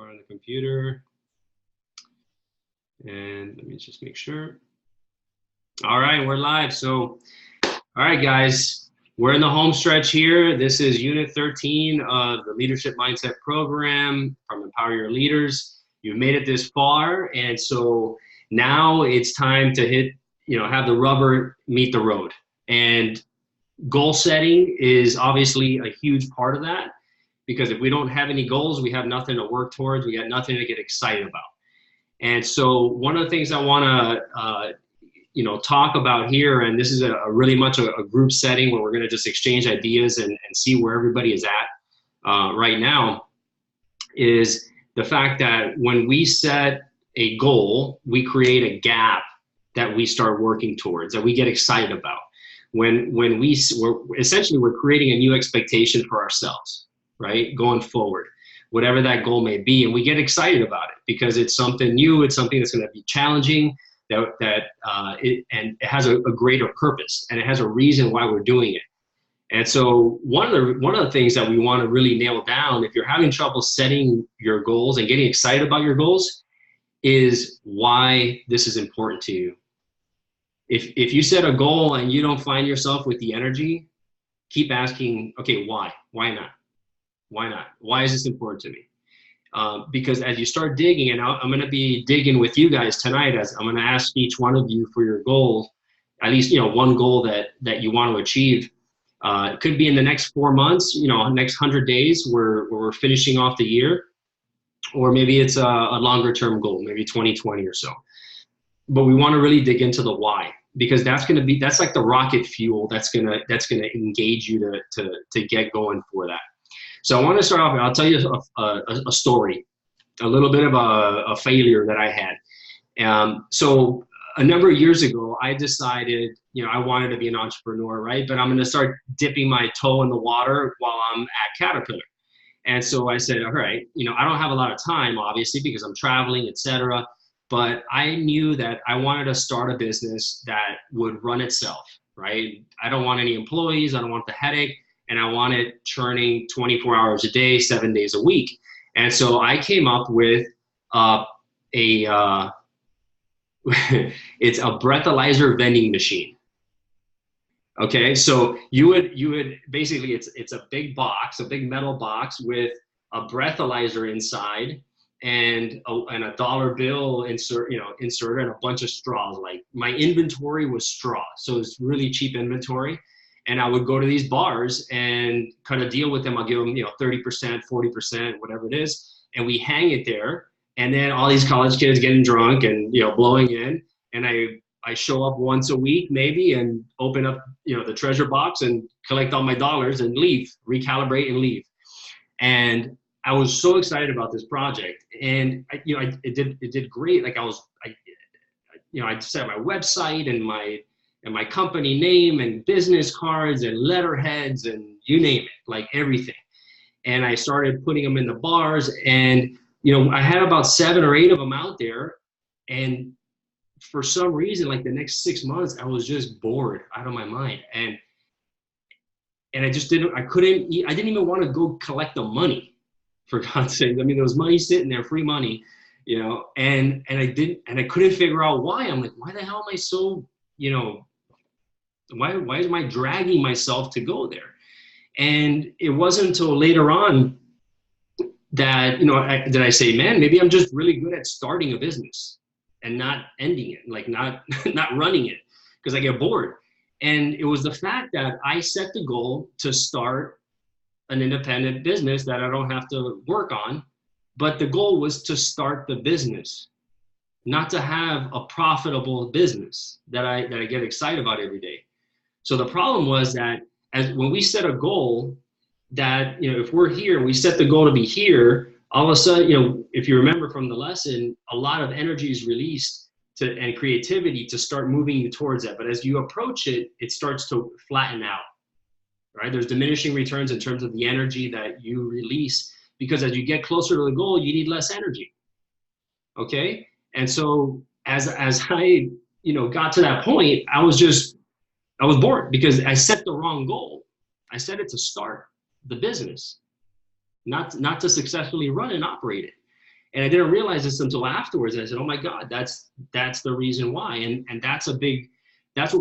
far on the computer. And let me just make sure. All right, we're live. So, all right, guys, we're in the home stretch here. This is Unit 13 of the Leadership Mindset Program from Empower Your Leaders. You've made it this far, and so now it's time to hit, have the rubber meet the road. And goal setting is obviously a huge part of that, because if we don't have any goals, we have nothing to work towards. We got nothing to get excited about. And so one of the things I want to talk about here, and this is a really much a group setting where we're going to just exchange ideas and see where everybody is at right now, is the fact that when we set a goal, we create a gap that we start working towards, that we get excited about. When we're creating a new expectation for ourselves, right, going forward, whatever that goal may be, and we get excited about it because it's something new, it's something that's going to be challenging, and it has a greater purpose, and it has a reason why we're doing it. And so one of the things that we want to really nail down, if you're having trouble setting your goals and getting excited about your goals, is why this is important to you. If you set a goal and you don't find yourself with the energy, keep asking, okay, why? Why not? Why not? Why is this important to me? Because as you start digging, and I'm going to be digging with you guys tonight, as I'm going to ask each one of you for your goal, at least one goal that you want to achieve. It could be in the next 4 months, next 100 days where we're finishing off the year, or maybe it's a longer term goal, maybe 2020 or so. But we want to really dig into the why, because that's like the rocket fuel that's gonna engage you to get going for that. So I want to start off, I'll tell you a story, a little bit of a failure that I had. So a number of years ago, I decided, I wanted to be an entrepreneur, right? But I'm going to start dipping my toe in the water while I'm at Caterpillar. And so I said, all right, I don't have a lot of time, obviously, because I'm traveling, etc. But I knew that I wanted to start a business that would run itself, right? I don't want any employees. I don't want the headache. And I want it churning 24 hours a day, 7 days a week. And so I came up with it's a breathalyzer vending machine. Okay, so you would basically, it's a big box, a big metal box with a breathalyzer inside and a dollar bill inserted and a bunch of straws. Like my inventory was straw, so it's really cheap inventory. And I would go to these bars and cut a deal with them. I'll give them 30%, 40%, whatever it is, and we hang it there. And then all these college kids getting drunk and blowing in, and I show up once a week maybe and open up the treasure box and collect all my dollars and leave, recalibrate and leave. And I was so excited about this project, and it did great. Like I set my website and my company name and business cards and letterheads and you name it, like everything. And I started putting them in the bars, and I had about 7 or 8 of them out there. And for some reason, like the next 6 months, I was just bored out of my mind. And I didn't even want to go collect the money, for God's sake. I mean, there was money sitting there, free money, and I couldn't figure out why. I'm like, why the hell am I so, why am I dragging myself to go there? And it wasn't until later on that, did I say, man, maybe I'm just really good at starting a business and not ending it, like not running it, because I get bored. And it was the fact that I set the goal to start an independent business that I don't have to work on, but the goal was to start the business, not to have a profitable business that I get excited about every day. So the problem was that when we set a goal that, if we're here and we set the goal to be here, all of a sudden, if you remember from the lesson, a lot of energy is released and creativity to start moving you towards that. But as you approach it, it starts to flatten out, right? There's diminishing returns in terms of the energy that you release, because as you get closer to the goal, you need less energy. Okay? And so as I, got to that point, I was bored because I set the wrong goal. I set it to start the business, not to successfully run and operate it. And I didn't realize this until afterwards. And I said, oh my God, that's the reason why. And that's what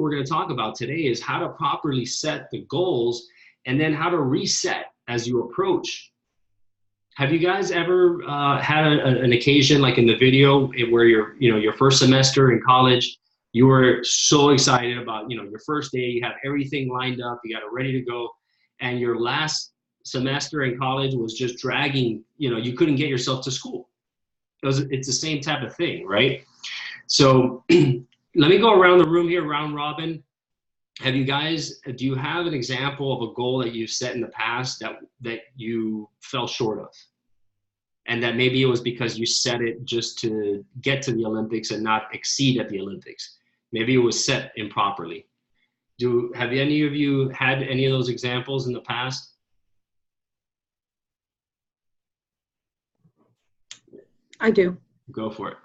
we're going to talk about today, is how to properly set the goals and then how to reset as you approach. Have you guys ever had an occasion like in the video where your first semester in college, you were so excited about, your first day, you have everything lined up, you got it ready to go, and your last semester in college was just dragging, you couldn't get yourself to school. It's the same type of thing, right? So let me go around the room here, round robin. Do you have an example of a goal that you set in the past that you fell short of? And that maybe it was because you set it just to get to the Olympics and not exceed at the Olympics. Maybe it was set improperly. Have any of you had any of those examples in the past? I do. Go for it.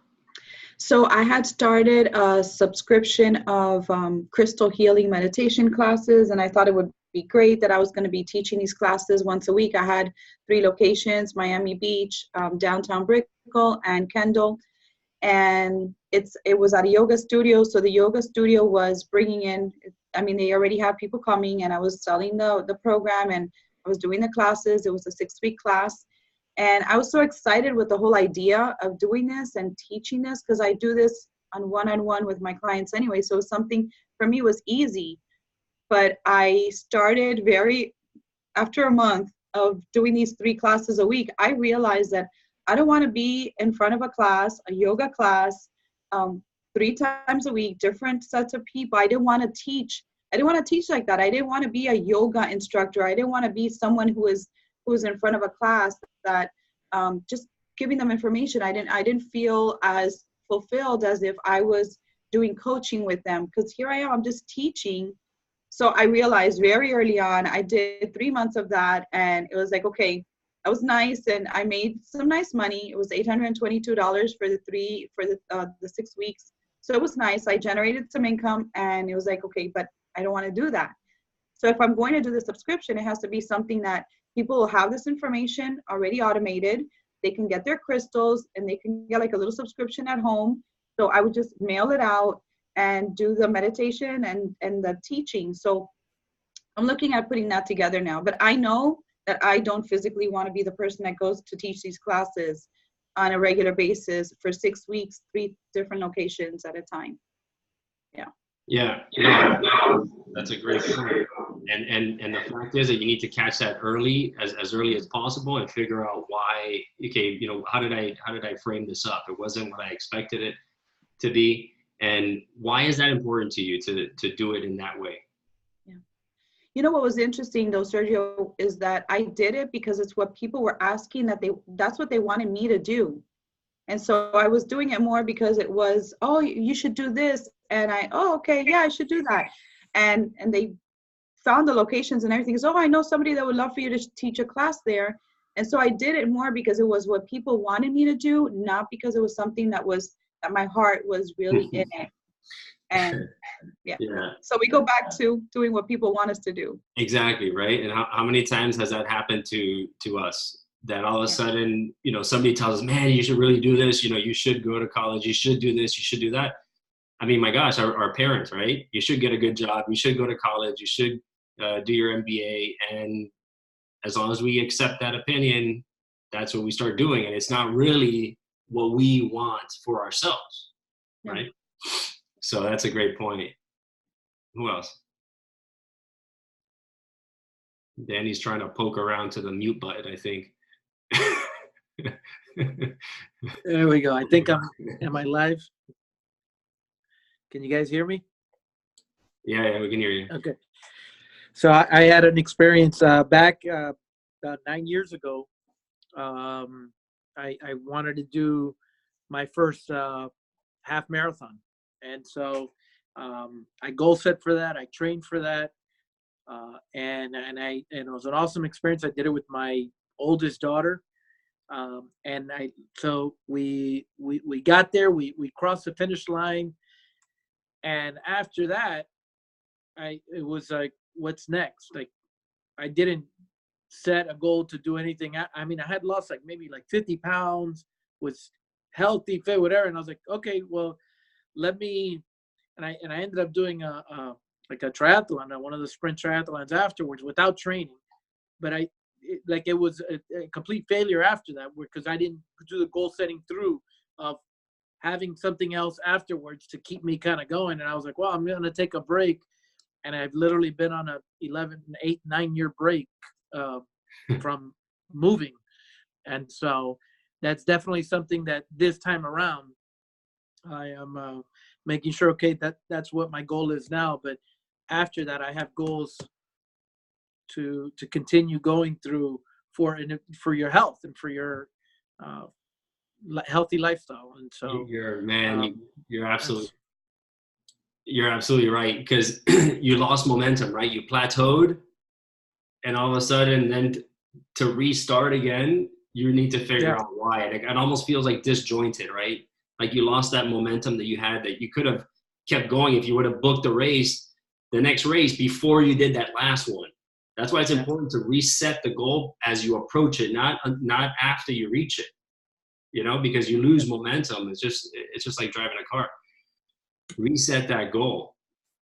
So I had started a subscription of crystal healing meditation classes, and I thought it would be great that I was going to be teaching these classes once a week. I had 3 locations: Miami Beach, downtown Brickell, and Kendall. And it was at a yoga studio. So the yoga studio was bringing in, they already have people coming, and I was selling the program, and I was doing the classes. It was a 6-week class. And I was so excited with the whole idea of doing this and teaching this, because I do this on one-on-one with my clients anyway. So something for me was easy. But I started after a month of doing these 3 classes a week, I realized that I don't want to be in front of a yoga class, 3 times a week, different sets of people. I didn't want to teach like that. I didn't want to be a yoga instructor. I didn't want to be someone who was in front of a class that just giving them information. I didn't feel as fulfilled as if I was doing coaching with them, because here I am, I'm just teaching. So I realized very early on, I did 3 months of that, and it was like, okay, that was nice, and I made some nice money. It was $822 for the 6 weeks. So it was nice. I generated some income, and it was like, okay, but I don't want to do that. So if I'm going to do the subscription, it has to be something that people will have this information already automated. They can get their crystals, and they can get like a little subscription at home. So I would just mail it out and do the meditation and the teaching. So I'm looking at putting that together now. But I know that I don't physically want to be the person that goes to teach these classes on a regular basis for 6 weeks, 3 different locations at a time. Yeah, that's a great point. And the fact is that you need to catch that early, as early as possible, and figure out why. Okay, how did I frame this up? It wasn't what I expected it to be, and why is that important to you to do it in that way? Yeah. What was interesting though, Sergio, is that I did it because it's what people were asking, that's what they wanted me to do. And so I was doing it more because it was, oh, you should do this. And okay, yeah, I should do that. And they found the locations and everything. So, I know somebody that would love for you to teach a class there. And so I did it more because it was what people wanted me to do, not because it was something that my heart was really in it. And yeah. So we go back to doing what people want us to do. Exactly, right? And how many times has that happened to us? That all of a sudden, somebody tells us, man, you should really do this. You should go to college. You should do this. You should do that. I mean, my gosh, our parents, right? You should get a good job. You should go to college. You should do your MBA. And as long as we accept that opinion, that's what we start doing. And it's not really what we want for ourselves, right? So that's a great point. Who else? Danny's trying to poke around to the mute button, I think. There we go. I think am I live? Can you guys hear me? Yeah, we can hear you. Okay. So I had an experience back about 9 years ago. I wanted to do my first half marathon. And so I goal set for that. I trained for that. And it was an awesome experience. I did it with my oldest daughter. So we got there, we crossed the finish line. And after that, it was like, what's next? Like, I didn't set a goal to do anything. I had lost maybe 50 pounds. was healthy, fit, whatever. And I was like, okay, well, let me, and I ended up doing like a triathlon, one of the sprint triathlons afterwards without training. But it was a complete failure after that, because I didn't do the goal setting through of having something else afterwards to keep me kind of going. And I was like, well, I'm going to take a break. And I've literally been on a 9-year break from moving. And so that's definitely something that this time around, I am making sure, okay, that's what my goal is now. But after that, I have goals to continue going through for your health and for your healthy lifestyle. And so you're absolutely right, because you lost momentum, right? You plateaued, and all of a sudden then to restart again, you need to figure out why. It almost feels like disjointed, right? Like you lost that momentum that you had, that you could have kept going if you would have booked the next race before you did that last one. That's why it's important to reset the goal as you approach it, not after you reach it, because you lose momentum. It's just like driving a car. Reset that goal,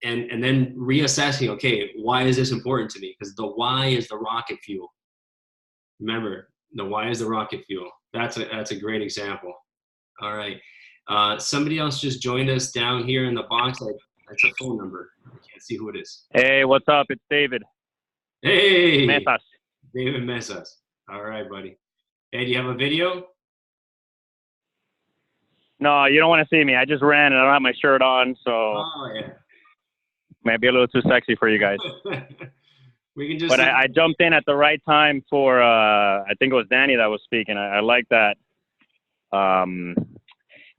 and then reassessing, okay, why is this important to me? Because the why is the rocket fuel. Remember, the why is the rocket fuel. That's a great example. All right. Somebody else just joined us down here in the box. That's a phone number. I can't see who it is. Hey, what's up? It's David. Hey, Mesas. David Mesas. All right, buddy. Hey, do you have a video? No, you don't want to see me. I just ran and I don't have my shirt on, so Oh, yeah. maybe a little too sexy for you guys. We can just. But I jumped in at the right time for, I think it was Danny that was speaking. I like that.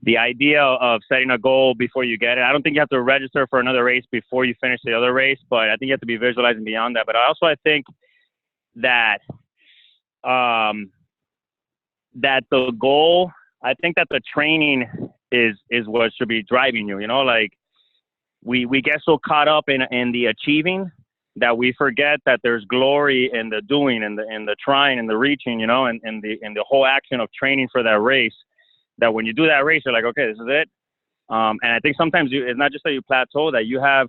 The idea of setting a goal before you get it. I don't think you have to register for another race before you finish the other race, but I think you have to be visualizing beyond that. But I think that that the goal, I think that the training is what should be driving you. Like we get so caught up in the achieving that we forget that there's glory in the doing and the trying and the reaching, and the whole action of training for that race. That when you do that race, you're like, okay, this is it. And I think sometimes it's not just that you plateau, that you have,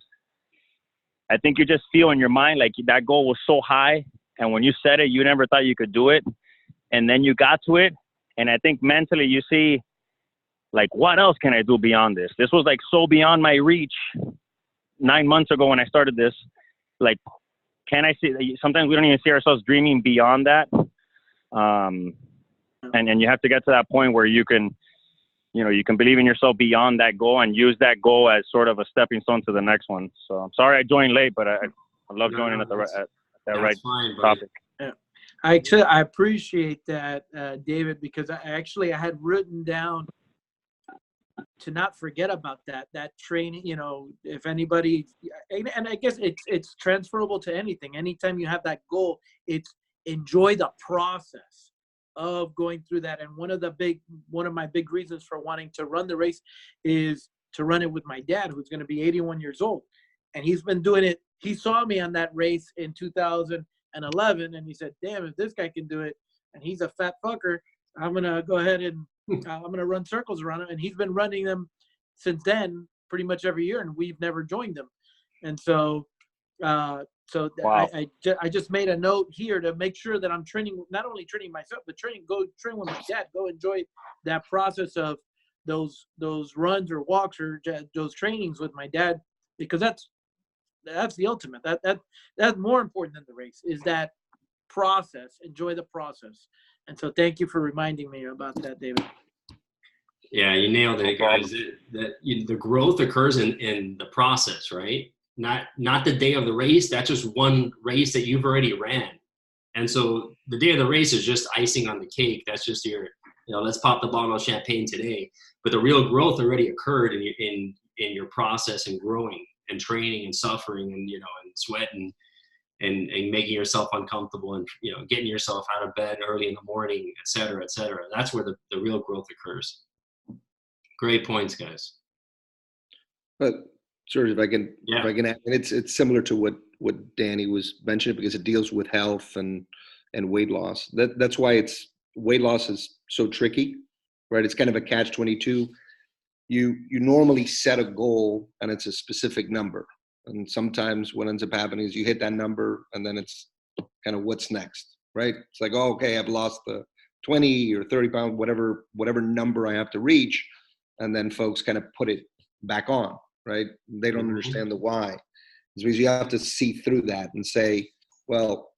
I think you just feel in your mind like that goal was so high. And when you set it, you never thought you could do it. And then you got to it. And I think mentally you see, like, what else can I do beyond this? This was like so beyond my reach 9 months ago when I started this. Like, can I see, sometimes we don't even see ourselves dreaming beyond that. And you have to get to that point where you can believe in yourself beyond that goal and use that goal as sort of a stepping stone to the next one. So I'm sorry I joined late, but I love joining at that right topic. Yeah. I appreciate that, David, because I had written down to not forget about that training. If anybody, and I guess it's transferable to anything. Anytime you have that goal, it's enjoy the process of going through that. And one of my big reasons for wanting to run the race is to run it with my dad, who's going to be 81 years old. And he's been doing it. He saw me on that race in 2011 and he said, damn, if this guy can do it and he's a fat fucker, I'm going to go ahead and I'm going to run circles around him. And he's been running them since then pretty much every year, and we've never joined them. And so wow. I just made a note here to make sure that I'm training, not only training myself, but go train with my dad. Go enjoy that process of those runs or walks or those trainings with my dad, because that's the ultimate. That's more important than the race, is that process. Enjoy the process. And so thank you for reminding me about that, David. Yeah, you nailed it, guys. The growth occurs in the process, right? Not the day of the race. That's just one race that you've already ran. And so the day of the race is just icing on the cake. That's just your, let's pop the bottle of champagne today. But the real growth already occurred in your process and growing and training and suffering and, and sweating and making yourself uncomfortable and, getting yourself out of bed early in the morning, et cetera, et cetera. That's where the real growth occurs. Great points, guys. But George, if I can add, and it's similar to what Danny was mentioning, because it deals with health and weight loss. That's why weight loss is so tricky, right? It's kind of a catch-22. You normally set a goal and it's a specific number. And sometimes what ends up happening is you hit that number and then it's kind of what's next, right? It's like, oh, okay, I've lost the 20 or 30 pounds, whatever number I have to reach. And then folks kind of put it back on, right? They don't understand the why. It's because you have to see through that and say, well,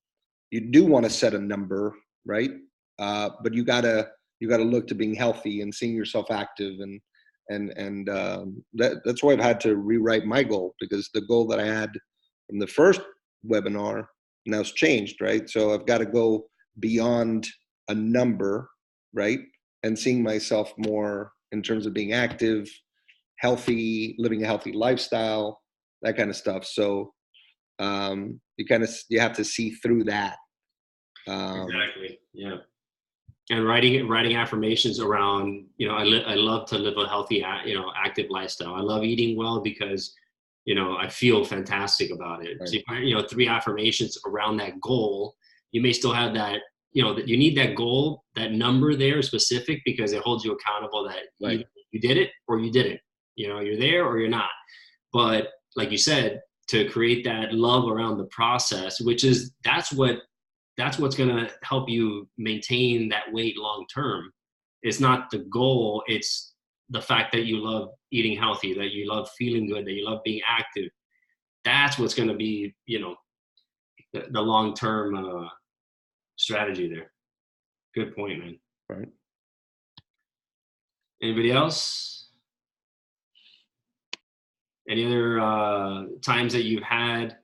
you do want to set a number, right? But you gotta look to being healthy and seeing yourself active, and that's why I've had to rewrite my goal, because the goal that I had from the first webinar now it's changed, right? So I've got to go beyond a number, right? And seeing myself more in terms of being active, healthy, living a healthy lifestyle, that kind of stuff. So you have to see through that. Exactly. Yeah. And writing affirmations around, I love to live a healthy, active lifestyle. I love eating well because, I feel fantastic about it. Right. So, 3 affirmations around that goal. You may still have that, that you need that goal, that number there specific, because it holds you accountable that right. you did it or you didn't. You're there or you're not. But like you said, to create that love around the process, that's what's going to help you maintain that weight long term. It's not the goal, it's the fact that you love eating healthy, that you love feeling good, that you love being active. That's what's going to be, the long term strategy there. Good point, man. Right. Anybody else? Any other times that you've had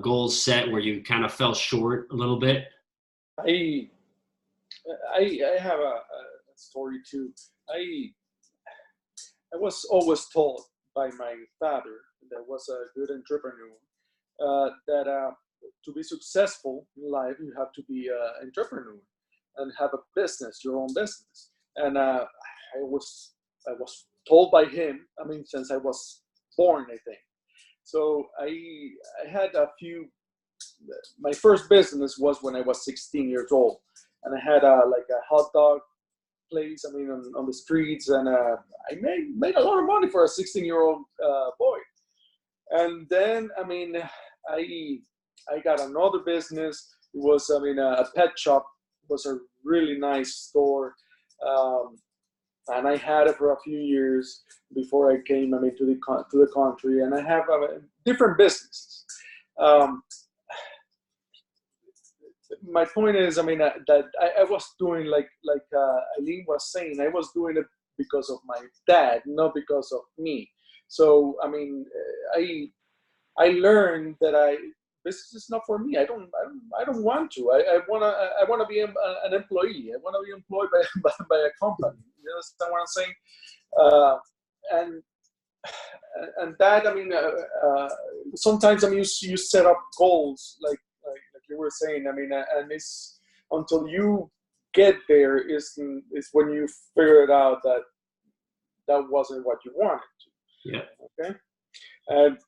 goals set where you kind of fell short a little bit? I have a story too. I was always told by my father, that was a good entrepreneur, that to be successful in life, you have to be an entrepreneur and have a business, your own business. And I was told by him, since I was born, I think. So I had my first business was when I was 16 years old, and I had a hot dog place, on the streets, and I made a lot of money for a 16-year-old boy. And then, I got another business. It was, a pet shop. It was a really nice store. And I had it for a few years before I came, to the country. And I have different businesses. My point is, that I was doing like Eileen was saying, I was doing it because of my dad, not because of me. So, I learned that this is not for me. I don't want to. I wanna be an employee. I wanna be employed by a company. You understand what I'm saying? And that, sometimes you set up goals like you were saying. And it's until you get there is when you figure it out that wasn't what you wanted to. Yeah. Okay. And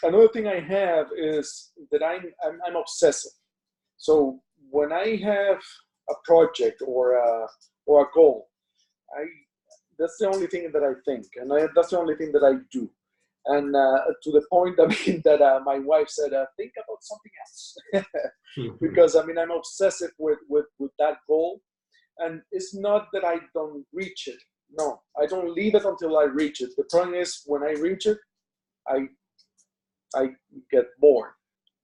another thing I have is that I'm obsessive. So when I have a project or a goal, that's the only thing that I think, and that's the only thing that I do. And to the point, that my wife said, think about something else, because I'm obsessive with that goal, and it's not that I don't reach it. No, I don't leave it until I reach it. The problem is when I reach it, I get bored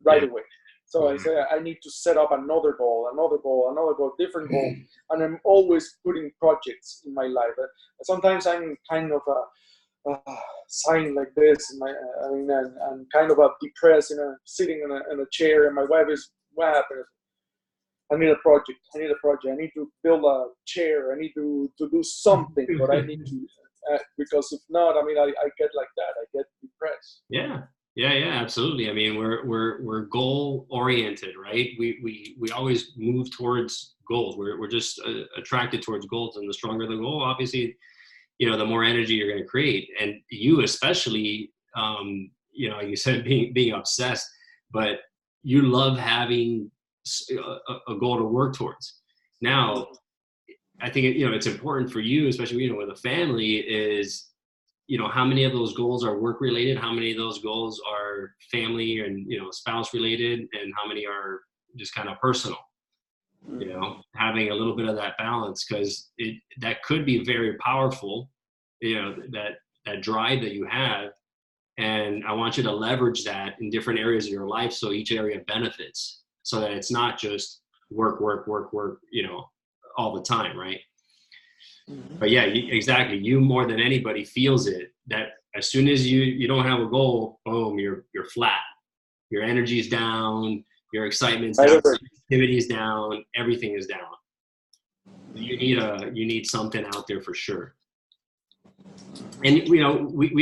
right away. So I say I need to set up another goal, different goal, and I'm always putting projects in my life. Sometimes I'm kind of sighing like this, and kind of depressed, sitting in a chair, and my wife is, what happened? I need a project. I need to build a chair. I need to do something, but I need to, because if not, I get like that. I get depressed. Yeah, absolutely. We're goal oriented, right? We always move towards goals. We're just attracted towards goals, and the stronger the goal, obviously, the more energy you're going to create. And you especially, you said being obsessed, but you love having a goal to work towards. Now, I think, it's important for you, especially, with a family, is, how many of those goals are work related, how many of those goals are family and, spouse related, and how many are just kind of personal. Having a little bit of that balance, because that could be very powerful, that drive that you have. And I want you to leverage that in different areas of your life, so each area benefits, so that it's not just work, all the time, right? But yeah, exactly. You more than anybody feels it, that as soon as you don't have a goal, boom, you're flat. Your energy's down, your excitement's down, activity's down, everything is down. You need something out there for sure. And we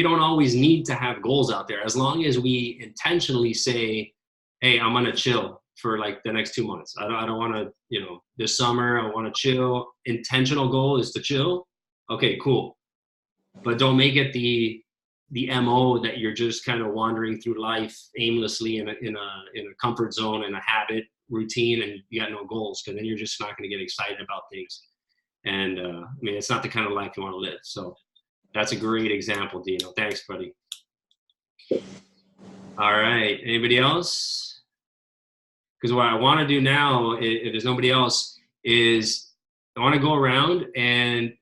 don't always need to have goals out there, as long as we intentionally say, hey, I'm gonna chill for like the next 2 months. I don't want to, this summer I want to chill. Intentional goal is to chill. Okay, cool. But don't make it the MO that you're just kind of wandering through life aimlessly in a comfort zone and a habit routine, and you got no goals, because then you're just not going to get excited about things. And it's not the kind of life you want to live. So that's a great example, Dino. Thanks, buddy. All right. Anybody else? Because what I want to do now, if there's nobody else, is I want to go around and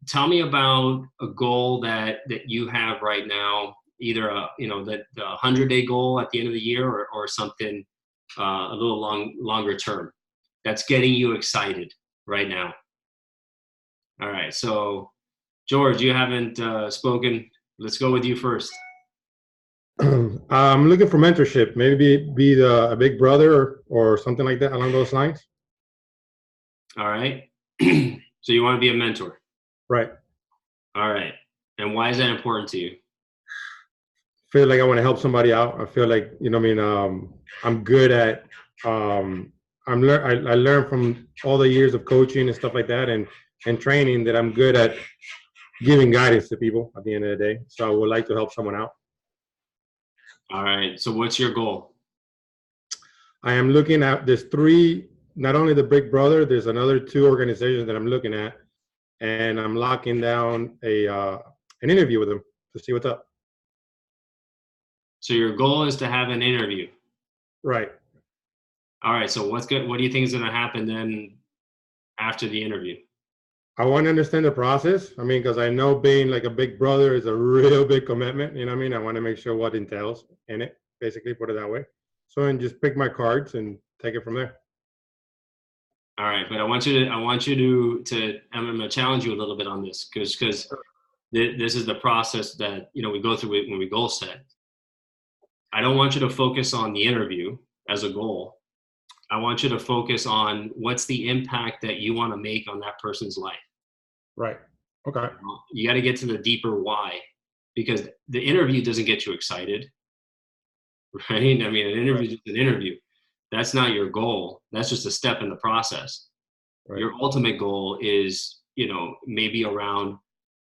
tell me about a goal that you have right now, either the 100-day goal at the end of the year, or something a little longer term that's getting you excited right now. All right. So George, you haven't spoken. Let's go with you first. I'm looking for mentorship, maybe be a big brother or something like that along those lines. All right. So you want to be a mentor? Right. All right. And why is that important to you? Feel like I want to help somebody out. I feel like, I'm good at, I learned from all the years of coaching and stuff like that, and training, that I'm good at giving guidance to people at the end of the day. So I would like to help someone out. All right. So what's your goal? I am looking at, there's 3, not only the Big Brother, there's another 2 organizations that I'm looking at, and I'm locking down an interview with them to see what's up. So your goal is to have an interview. Right. All right. So what's good? What do you think is going to happen then after the interview? I want to understand the process. Because I know being like a big brother is a real big commitment. I want to make sure what entails in it, basically, put it that way. So, and just pick my cards and take it from there. All right, but I want you to I'm going to challenge you a little bit on this, because this is the process that we go through when we goal set. I don't want you to focus on the interview as a goal. I want you to focus on what's the impact that you want to make on that person's life. Right. Okay. You got to get to the deeper why, because the interview doesn't get you excited, right? An interview is just an interview. That's not your goal. That's just a step in the process. Right. Your ultimate goal is, maybe around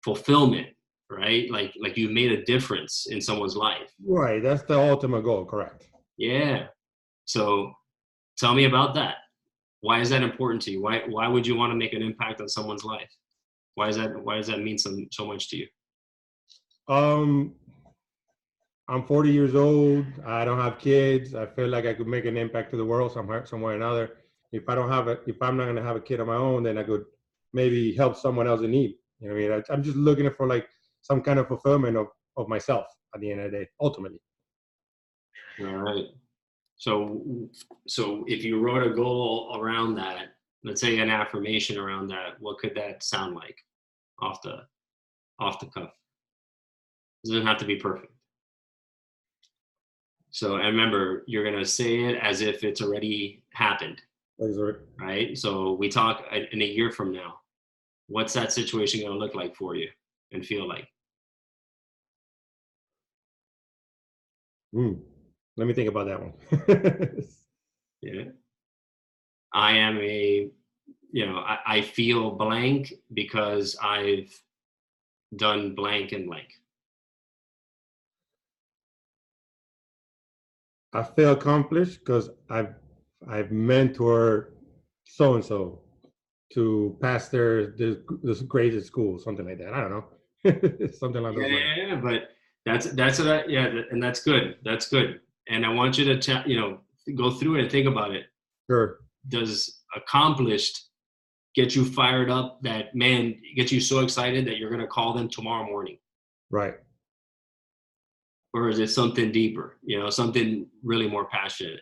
fulfillment, right? Like you've made a difference in someone's life. Right. That's the ultimate goal. Correct. Yeah. So tell me about that. Why is that important to you? Why would you want to make an impact on someone's life? Why does that mean so much to you? I'm 40 years old. I don't have kids. I feel like I could make an impact to the world somewhere or another. If I'm not going to have a kid of my own, then I could maybe help someone else in need. I'm just looking for like some kind of fulfillment of myself at the end of the day, ultimately. All right. So if you wrote a goal around that, let's say an affirmation around that, what could that sound like off the cuff? It doesn't have to be perfect. So, and remember, you're going to say it as if it's already happened. Right? So we talk in a year from now. What's that situation going to look like for you and feel like? Let me think about that one. Yeah. I am I feel blank because I've done blank and blank. I feel accomplished because I've mentored so-and-so to pass this grades at school, something like that. I don't know, something like those lines. Yeah, but and that's good. That's good. And I want you to go through it and think about it. Sure. Does accomplished get you fired up? That man gets you so excited that you're going to call them tomorrow morning, Right. or is it something deeper? Something really more passionate.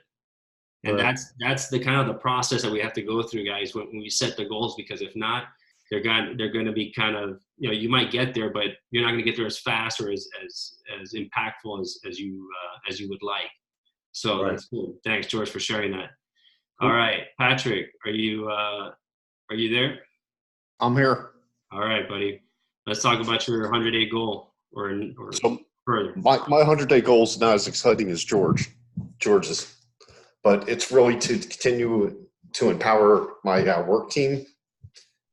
And Right. that's the kind of the process that we have to go through, guys, when we set the goals. Because if not, they're going to be kind of, you might get there, but you're not going to get there as fast or as impactful as you would like. So Right. that's cool. Thanks, George, for sharing that. All right, Patrick, are you there? I'm here. All right, buddy. Let's talk about your 100-day goal or So further. my 100-day goal is not as exciting as George's, but it's really to continue to empower my work team,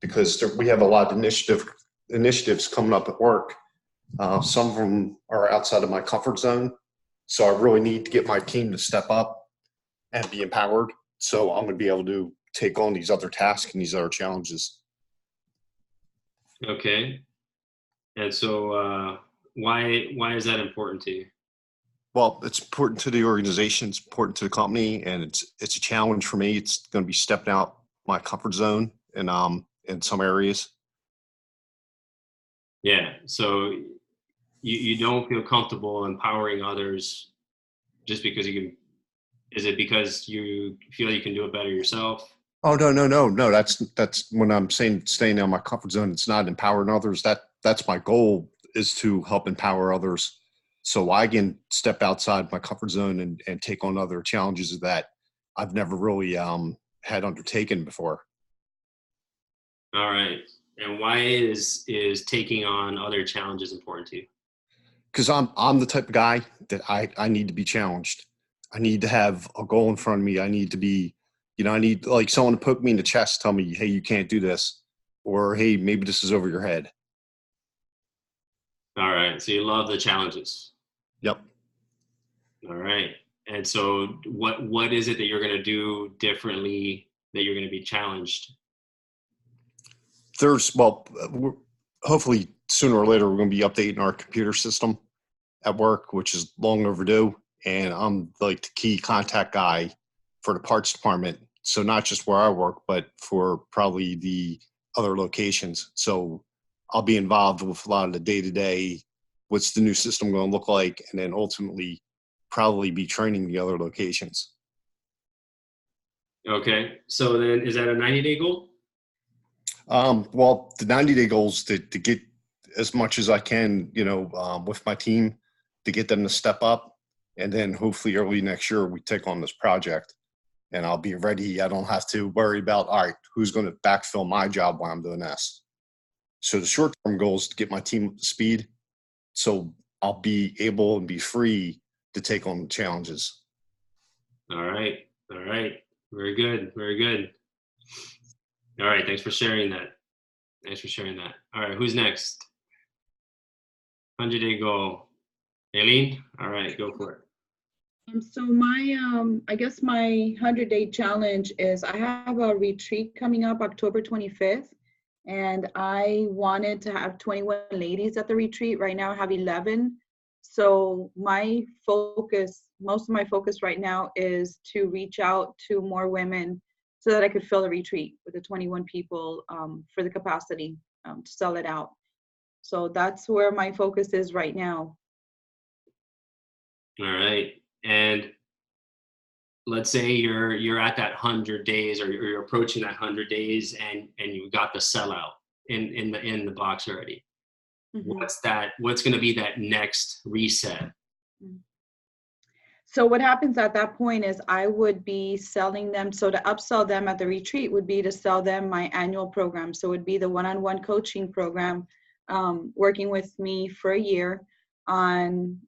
because we have a lot of initiatives coming up at work. Some of them are outside of my comfort zone, so I really need to get my team to step up and be empowered. So I'm going to be able to take on these other tasks and these other challenges. Okay. And so why is that important to you? Well, it's important to the organization, it's important to the company, and it's a challenge for me. It's going to be stepping out my comfort zone in some areas. Yeah. So you don't feel comfortable empowering others just because you can. Is it because you feel you can do it better yourself? Oh, no. That's when I'm saying staying in my comfort zone. It's not empowering others. That's my goal, is to help empower others, so I can step outside my comfort zone and take on other challenges that I've never really had undertaken before. All right. And why is taking on other challenges important to you? Because I'm the type of guy that I need to be challenged. I need to have a goal in front of me. I need to be, I need like someone to poke me in the chest, tell me, hey, you can't do this, or hey, maybe this is over your head. All right. So you love the challenges. Yep. All right. And so what is it that you're going to do differently that you're going to be challenged? Hopefully sooner or later, we're going to be updating our computer system at work, which is long overdue. And I'm like the key contact guy for the parts department. So not just where I work, but for probably the other locations. So I'll be involved with a lot of the day-to-day, what's the new system going to look like, and then ultimately probably be training the other locations. Okay. So then is that a 90-day goal? Well, the 90-day goal is to get as much as I can, with my team, to get them to step up. And then hopefully early next year, we take on this project and I'll be ready. I don't have to worry about, all right, who's going to backfill my job while I'm doing this. So the short-term goal is to get my team up to speed, so I'll be able and be free to take on the challenges. All right. Very good. All right. Thanks for sharing that. All right. Who's next? 100-day goal. Aileen? All right. Go for it. So my, I guess my 100-day challenge is I have a retreat coming up October 25th, and I wanted to have 21 ladies at the retreat. Right now I have 11. So most of my focus right now is to reach out to more women so that I could fill the retreat with the 21 people for the capacity to sell it out. So that's where my focus is right now. All right. And let's say you're at that 100 days, or you're approaching that 100 days, and you've got the sellout in the box already. Mm-hmm. What's going to be that next reset? So what happens at that point is I would be selling them. So to upsell them at the retreat would be to sell them my annual program. So it would be the one-on-one coaching program, working with me for a year on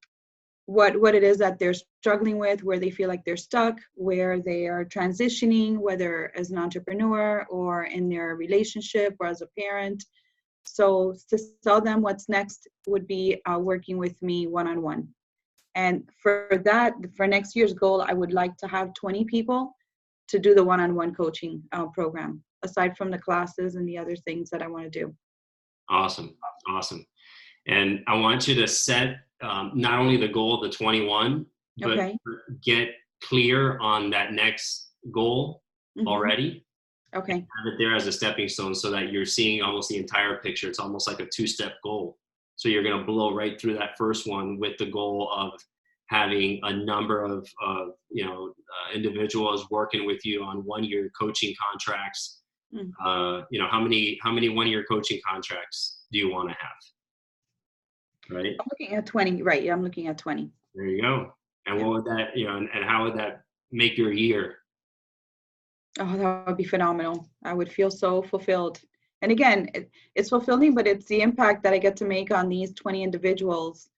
what it is that they're struggling with, where they feel like they're stuck, where they are transitioning, whether as an entrepreneur or in their relationship or as a parent. So to sell them what's next would be working with me one-on-one. And for next year's goal, I would like to have 20 people to do the one-on-one coaching program. aside from the classes and the other things that I want to do. Awesome. And I want you to set not only the goal of the 21, but Okay. get clear on that next goal already. Okay. Have it there as a stepping stone so that you're seeing almost the entire picture. It's almost like a 2-step goal. So you're going to blow right through that first one with the goal of having a number of individuals working with you on 1-year coaching contracts. How many 1-year coaching contracts do you want to have? Right. I'm looking at 20. Right. Yeah, I'm looking at 20. There you go. And what would that, and how would that make your year? Oh, that would be phenomenal. I would feel so fulfilled. And again, it's fulfilling, but it's the impact that I get to make on these 20 individuals.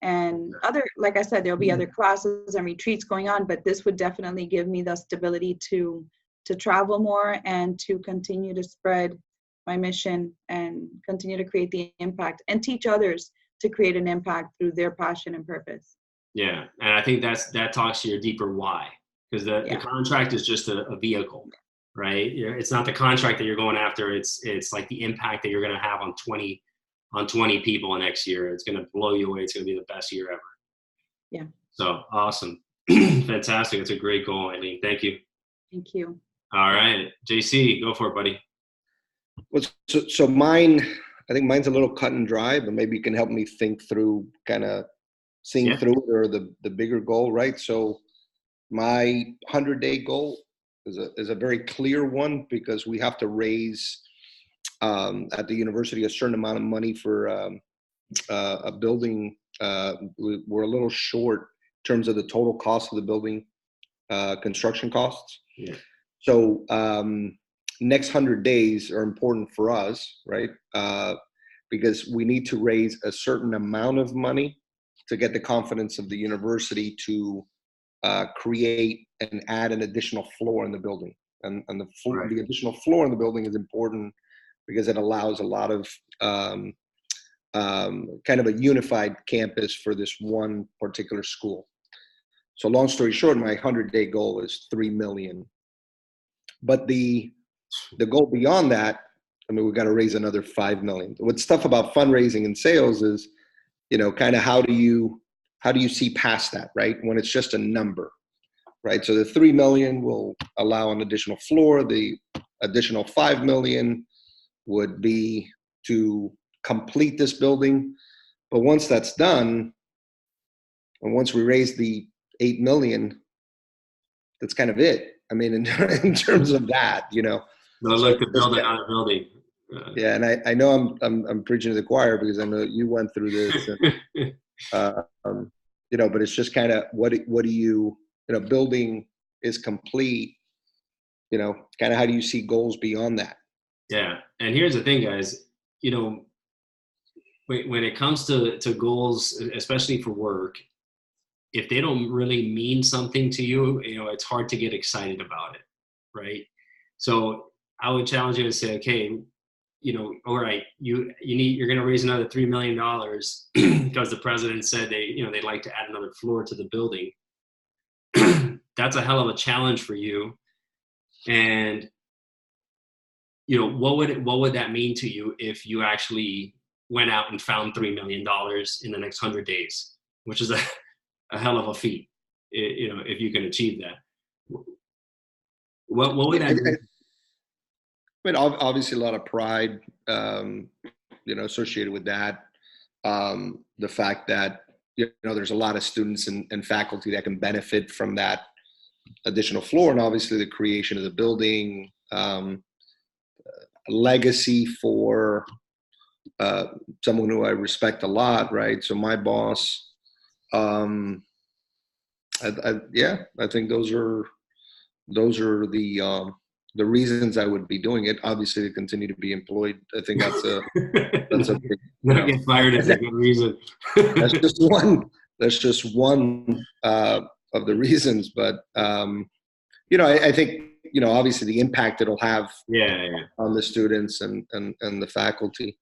And like I said, there'll be other classes and retreats going on, but this would definitely give me the stability to travel more and to continue to spread my mission and continue to create the impact and teach others to create an impact through their passion and purpose. Yeah. And I think that talks to your deeper why, because the contract is just a vehicle, right? It's not the contract that you're going after. It's like the impact that you're going to have on 20 people next year. It's going to blow you away. It's going to be the best year ever. Yeah. So awesome. Fantastic. It's a great goal, Eileen. Thank you. Thank you. All right. JC, go for it, buddy. Well, so mine, I think mine's a little cut and dry, but maybe you can help me think through kind of seeing through it, or the bigger goal, right? So my 100-day goal is a very clear one, because we have to raise at the university a certain amount of money for a building. We're a little short in terms of the total cost of the building, construction costs. Yeah. So next 100 days are important for us, right? Because we need to raise a certain amount of money to get the confidence of the university to create and add an additional floor in the building. And the additional floor in the building is important because it allows a lot of kind of a unified campus for this one particular school. So long story short, my 100-day goal is 3 million. But the goal beyond that, I mean, we've got to raise another 5 million. What's tough about fundraising and sales is, kind of how do you see past that, right? When it's just a number, right? So the 3 million will allow an additional floor. The additional 5 million would be to complete this building. But once that's done, and once we raise the 8 million, that's kind of it. I mean, in terms of that, No, look, the building on a building. Yeah, and I know I'm preaching to the choir because I know you went through this, and, but it's just kind of what do you building is complete, kind of how do you see goals beyond that? Yeah, and here's the thing, guys. When it comes to goals, especially for work, if they don't really mean something to you, it's hard to get excited about it, right? So I would challenge you to say, okay, all right, you're going to raise another $3 million because the president said they'd like to add another floor to the building. That's a hell of a challenge for you. And, what would that mean to you if you actually went out and found $3 million in the next 100 days, which is a hell of a feat, if you can achieve that. What would that mean? I mean, obviously a lot of pride, associated with that. The fact that, there's a lot of students and faculty that can benefit from that additional floor, and obviously the creation of the building, legacy for someone who I respect a lot, right? So my boss, I think those are the reasons I would be doing it. Obviously, to continue to be employed. I think that's a big, not get fired is a good reason. That's just one of the reasons. But I think obviously the impact it'll have on the students and the faculty.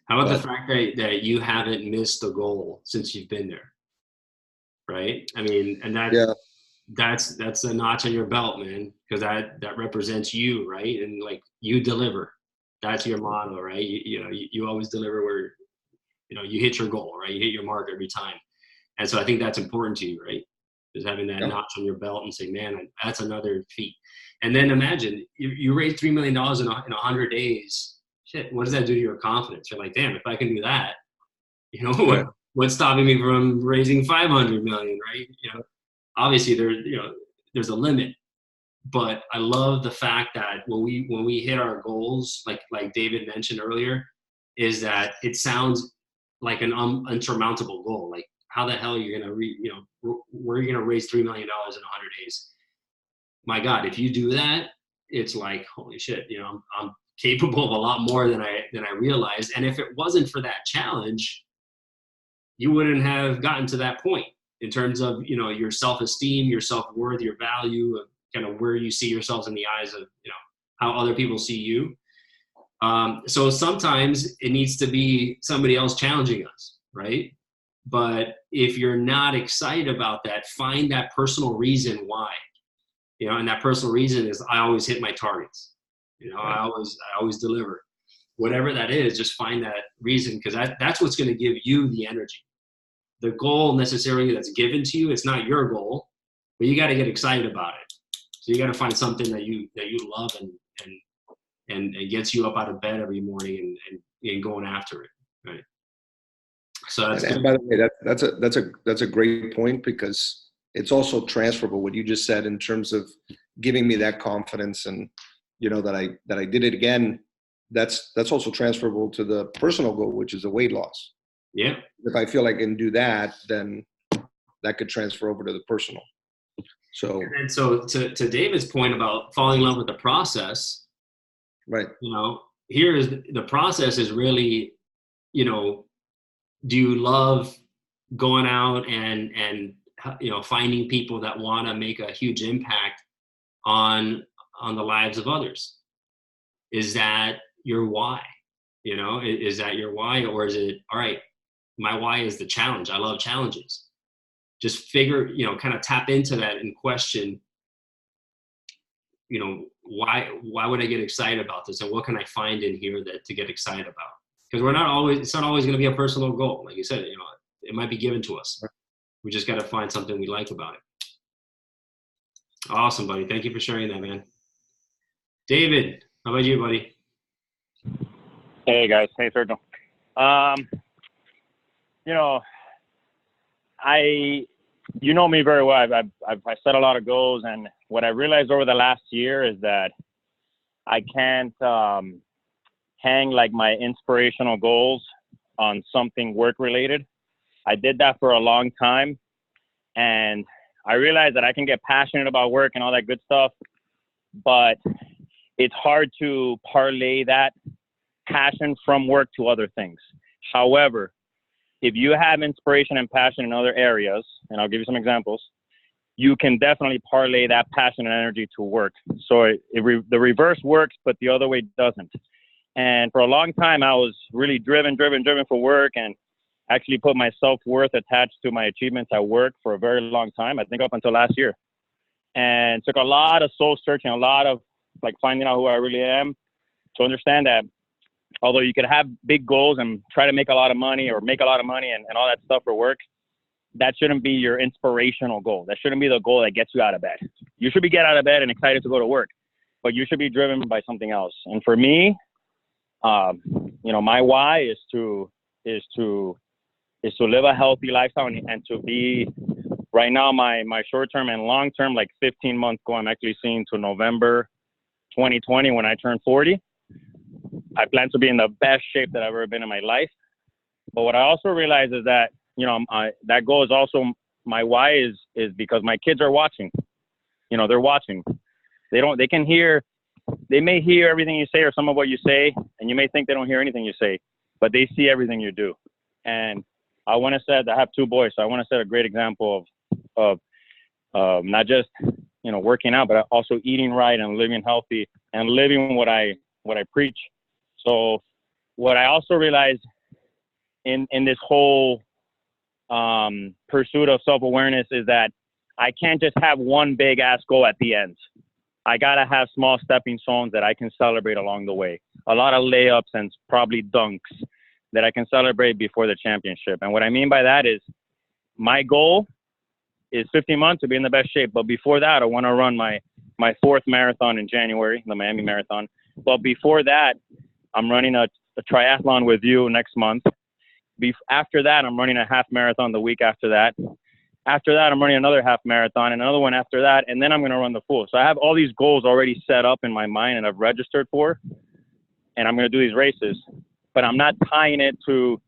How about the fact that you haven't missed a goal since you've been there, right? I mean, and that's a notch on your belt, man, because that represents you, right? And like you deliver. That's your motto, right? You always deliver where you hit your goal, right? You hit your mark every time. And so I think that's important to you, right? Just having that notch on your belt and say, man, that's another feat. And then imagine you raise $3 million in 100 days. Shit, what does that do to your confidence? You're like, damn, if I can do that, what's stopping me from raising 500 million, right? Obviously there's a limit, but I love the fact that when we hit our goals, like David mentioned earlier, is that it sounds like an unsurmountable goal. Like, how the hell are you gonna where are you gonna raise $3 million in 100 days? My God, if you do that, it's like, holy shit, I'm capable of a lot more than I realized. And if it wasn't for that challenge, you wouldn't have gotten to that point in terms of your self-esteem, your self-worth, your value, of kind of where you see yourselves in the eyes of how other people see you. So sometimes it needs to be somebody else challenging us, right? But if you're not excited about that, find that personal reason why. And that personal reason is, I always hit my targets. I always deliver. Whatever that is, just find that reason, because that's what's going to give you the energy. The goal necessarily that's given to you, it's not your goal, but you got to get excited about it. So you got to find something that you love and it gets you up out of bed every morning and going after it, right? So that's and by the way, that's a great point, because it's also transferable, what you just said, in terms of giving me that confidence and that I did it again. That's also transferable to the personal goal, which is the weight loss. Yeah. If I feel I can do that, then that could transfer over to the personal. So to David's point about falling in love with the process, right? Here is the process is really, do you love going out and finding people that want to make a huge impact on the lives of others? Is that your why? Is that your why, or is it, all right, my why is the challenge. I love challenges. Just figure, kind of tap into that and question, why would I get excited about this, and what can I find in here to get excited about? Because it's not always going to be a personal goal. Like you said, it might be given to us. We just got to find something we like about it. Awesome, buddy. Thank you for sharing that, man. David, how about you, buddy? Hey guys. Hey Sergio. You know me very well. I've set a lot of goals, and what I realized over the last year is that I can't hang like my inspirational goals on something work related. I did that for a long time, and I realized that I can get passionate about work and all that good stuff, but it's hard to parlay that passion from work to other things. However, if you have inspiration and passion in other areas, and I'll give you some examples, you can definitely parlay that passion and energy to work. So the reverse works, but the other way doesn't. And for a long time, I was really driven for work, and actually put my self-worth attached to my achievements at work for a very long time, I think up until last year. And took a lot of soul searching, a lot of like finding out who I really am, to understand that although you could have big goals and try to make a lot of money and all that stuff for work, that shouldn't be your inspirational goal. That shouldn't be the goal that gets you out of bed. You should be get out of bed and excited to go to work, but you should be driven by something else. And for me, my why is to live a healthy lifestyle and to be, right now, my short-term and long-term, like 15-month goal, I'm actually seeing to November 2020 when I turn 40. I plan to be in the best shape that I've ever been in my life. But what I also realize is that, that goal is also, my why is because my kids are watching. They're watching. They may hear everything you say or some of what you say, and you may think they don't hear anything you say, but they see everything you do. And I have 2 boys, so I want to set a great example of not just, working out, but also eating right and living healthy and living what I preach. So what I also realized in this whole pursuit of self-awareness is that I can't just have one big ass goal at the end. I gotta have small stepping stones that I can celebrate along the way. A lot of layups and probably dunks that I can celebrate before the championship. And what I mean by that is my goal is 15 months to be in the best shape. But before that, I want to run my fourth marathon in January, the Miami Marathon. But before that, I'm running a triathlon with you next month. After that, I'm running a half marathon the week after that. After that, I'm running another half marathon and another one after that, and then I'm going to run the full. So I have all these goals already set up in my mind and I've registered for, and I'm going to do these races. But I'm not tying it to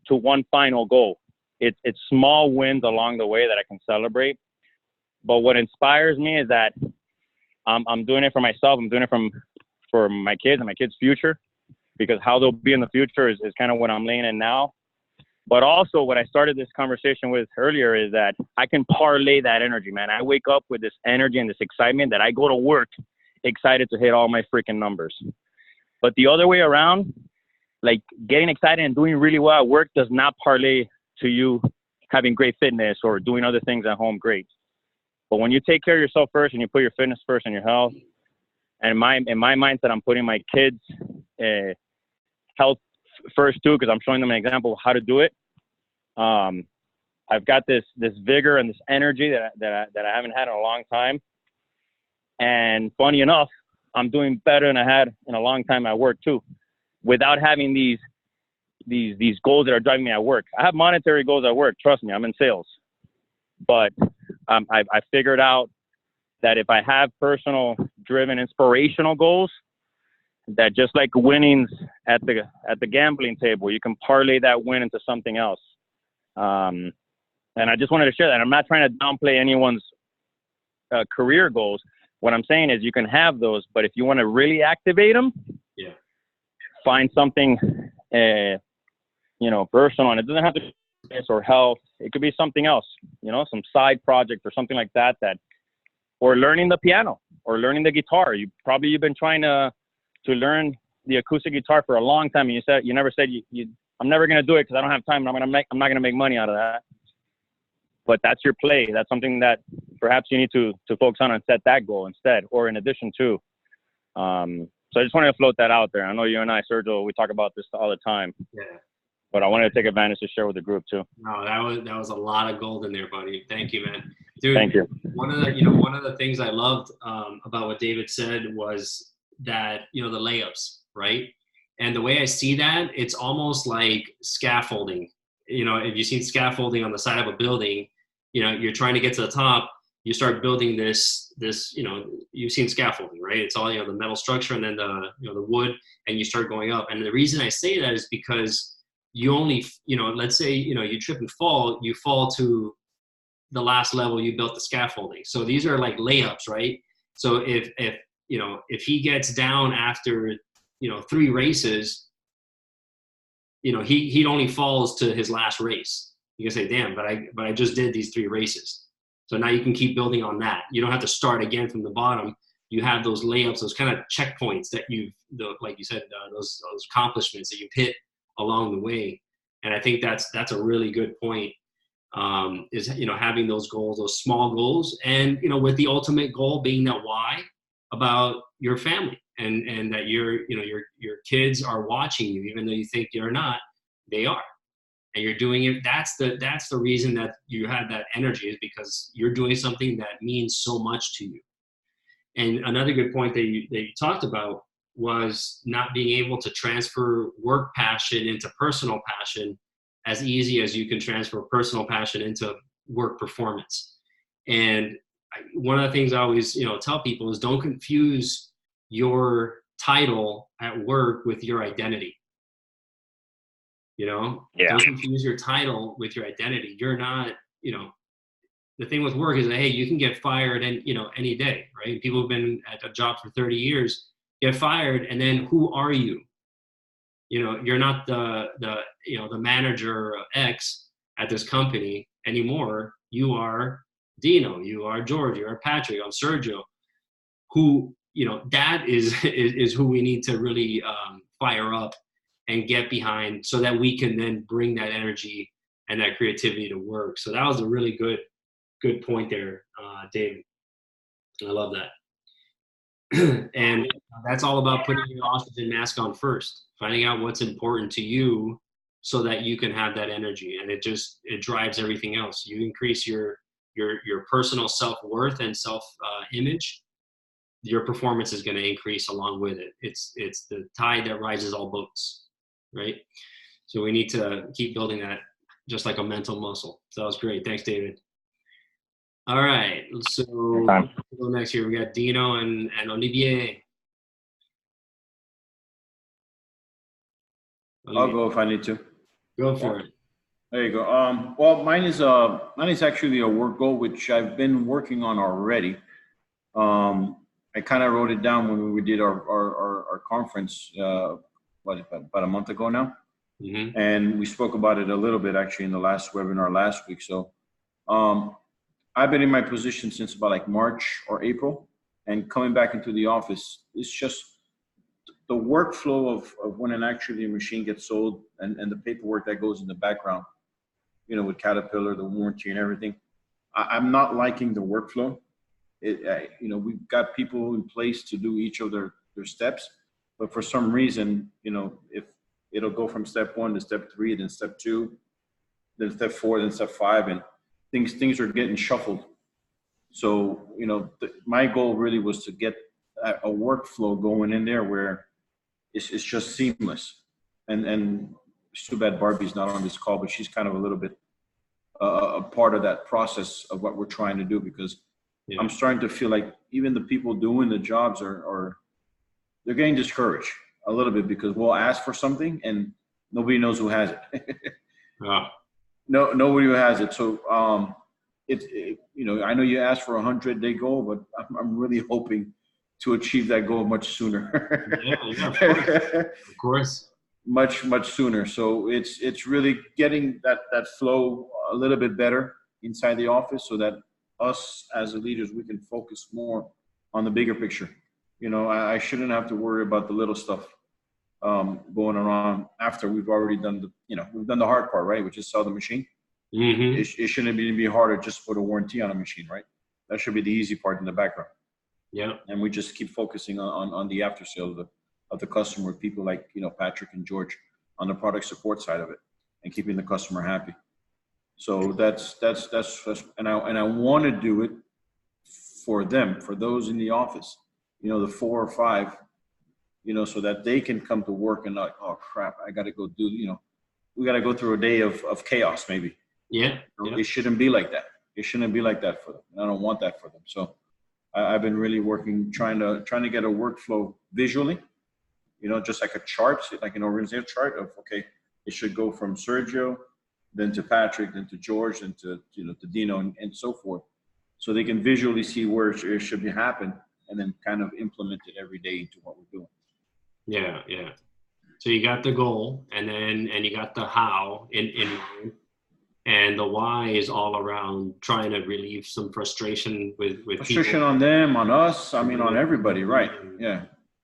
one final goal. It's small wins along the way that I can celebrate. But what inspires me is that I'm doing it for myself. I'm doing it for my kids and my kids' future, because how they'll be in the future is kind of what I'm laying in now. But also what I started this conversation with earlier is that I can parlay that energy, man. I wake up with this energy and this excitement that I go to work excited to hit all my freaking numbers. But the other way around, like getting excited and doing really well at work does not parlay to you having great fitness or doing other things at home great. But when you take care of yourself first and you put your fitness first and your health, and in my mindset, I'm putting my kids' health first too, because I'm showing them an example of how to do it. I've got this vigor and this energy that I haven't had in a long time. And funny enough, I'm doing better than I had in a long time at work too, without having these goals that are driving me at work. I have monetary goals at work. Trust me, I'm in sales. But I figured out that if I have personal driven inspirational goals, that just like winnings at the gambling table, you can parlay that win into something else. And I just wanted to share that. I'm not trying to downplay anyone's career goals. What I'm saying is you can have those, but if you want to really activate them, find something, personal. And it doesn't have to be fitness or health. It could be something else, some side project or something like that, or learning the piano or learning the guitar. You've been trying to learn the acoustic guitar for a long time. And you never said I'm never going to do it because I don't have time. I'm not going to make money out of that. But that's your play. That's something that perhaps you need to focus on and set that goal instead, or in addition to. So I just wanted to float that out there. I know you and I, Sergio, we talk about this all the time. Yeah. But I wanted to take advantage to share with the group too. No, that was a lot of gold in there, buddy. Thank you, man. Dude, thank you. One of the things I loved about what David said was that, the layups, right? And the way I see that, it's almost like scaffolding. If you've seen scaffolding on the side of a building, you're trying to get to the top, you start building this, you've seen scaffolding, right? It's all, the metal structure and then the wood, and you start going up. And the reason I say that is because you only, let's say, you trip and fall, you fall to the last level you built the scaffolding. So these are like layups, right? So if he gets down after, 3 races, he only falls to his last race. You can say, damn, but I just did these 3 races. So now you can keep building on that. You don't have to start again from the bottom. You have those layups, those kind of checkpoints that like you said, those accomplishments that you've hit along the way. And I think that's a really good point, is, having those goals, those small goals, and, with the ultimate goal being that why about your family, and that your kids are watching you, even though you think they're not, they are. And you're doing it. That's the reason that you have that energy, is because you're doing something that means so much to you. And another good point that you talked about was not being able to transfer work passion into personal passion as easy as you can transfer personal passion into work performance. And one of the things I always, tell people is don't confuse your title at work with your identity. Don't confuse your title with your identity. You're not, the thing with work is that, hey, you can get fired any day, right? People who've been at a job for 30 years get fired, and then who are you? You're not the manager X at this company anymore. You are Dino, you are George, you are Patrick, I'm Sergio. Who, that is who we need to really fire up and get behind, so that we can then bring that energy and that creativity to work. So that was a really good good point there, David. I love that. And that's all about putting your oxygen mask on first, finding out what's important to you so that you can have that energy. And it drives everything else. You increase your personal self-worth and self-image, your performance is going to increase along with it. It's the tide that rises all boats, right? So we need to keep building that, just like a mental muscle. So that was great. Thanks, David. All right, so we'll go next here. We got Dino and Olivier. I'll go if I need to. Go for it. There you go. Well, mine is actually a work goal, which I've been working on already. I kind of wrote it down when we did our conference, about a month ago now. Mm-hmm. And we spoke about it a little bit actually in the last webinar last week. So I've been in my position since about like March or April, and coming back into the office, it's just the workflow of when actually a machine gets sold and the paperwork that goes in the background, with Caterpillar, the warranty and everything. I'm not liking the workflow. We've got people in place to do each of their steps, but for some reason, if it'll go from step 1 to step 3, then step 2, then step 4, then step 5, and things are getting shuffled. So, my goal really was to get a workflow going in there where it's just seamless. And it's too bad Barbie's not on this call, but she's kind of a little bit a part of that process of what we're trying to do, because I'm starting to feel like even the people doing the jobs they're getting discouraged a little bit, because we'll ask for something and nobody knows who has it. No, nobody who has it. So I know you asked for 100-day goal, but I'm really hoping to achieve that goal much sooner. Yeah, of course. Much sooner. So it's really getting that flow a little bit better inside the office, so that us as the leaders, we can focus more on the bigger picture. I shouldn't have to worry about the little stuff going around after we've already done we've done the hard part, right? Which is sell the machine. Mm-hmm. It shouldn't be harder just put a warranty on a machine, right? That should be the easy part in the background. Yeah. And we just keep focusing on the after sale of the customer, people like Patrick and George on the product support side of it, and keeping the customer happy. So that's and I want to do it for them, for those in the office, the 4 or 5, so that they can come to work and not, oh crap, I got to go do, we got to go through a day of chaos maybe. Yeah. It shouldn't be like that. It shouldn't be like that for them. And I don't want that for them. So I've been really working, trying to get a workflow visually, just like a chart, like an organizational chart of, okay, it should go from Sergio, then to Patrick, then to George, and to to Dino, and so forth, so they can visually see where it should be happen, and then kind of implement it every day into what we're doing. Yeah. So you got the goal, and you got the how in mind, and the why is all around trying to relieve some frustration with frustration people. On them, on us, I mean, on everybody, right? Yeah.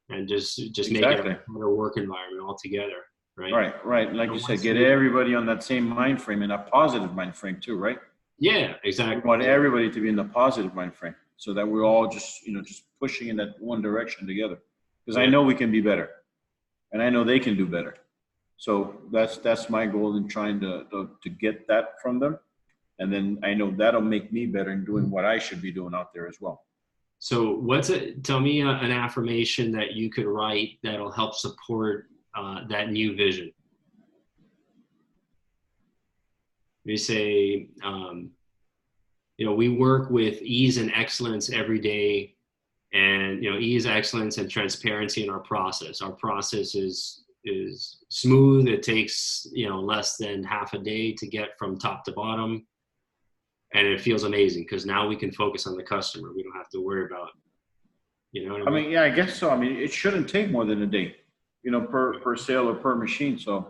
And just Exactly. make it a better work environment altogether. Right. Like you said, get everybody on that same mind frame, and a positive mind frame too, right? Yeah, exactly. We want everybody to be in the positive mind frame, so that we're all just pushing in that one direction together. Because I know we can be better, and I know they can do better. So that's my goal in trying to get that from them, and then I know that'll make me better in doing what I should be doing out there as well. So tell me an affirmation that you could write that'll help support that new vision. We say, we work with ease and excellence every day, and ease, excellence, and transparency in our process. Our process is smooth. It takes less than half a day to get from top to bottom, and it feels amazing because now we can focus on the customer. We don't have to worry about, I mean, yeah, I guess so. I mean, it shouldn't take more than a day, per sale or per machine. So,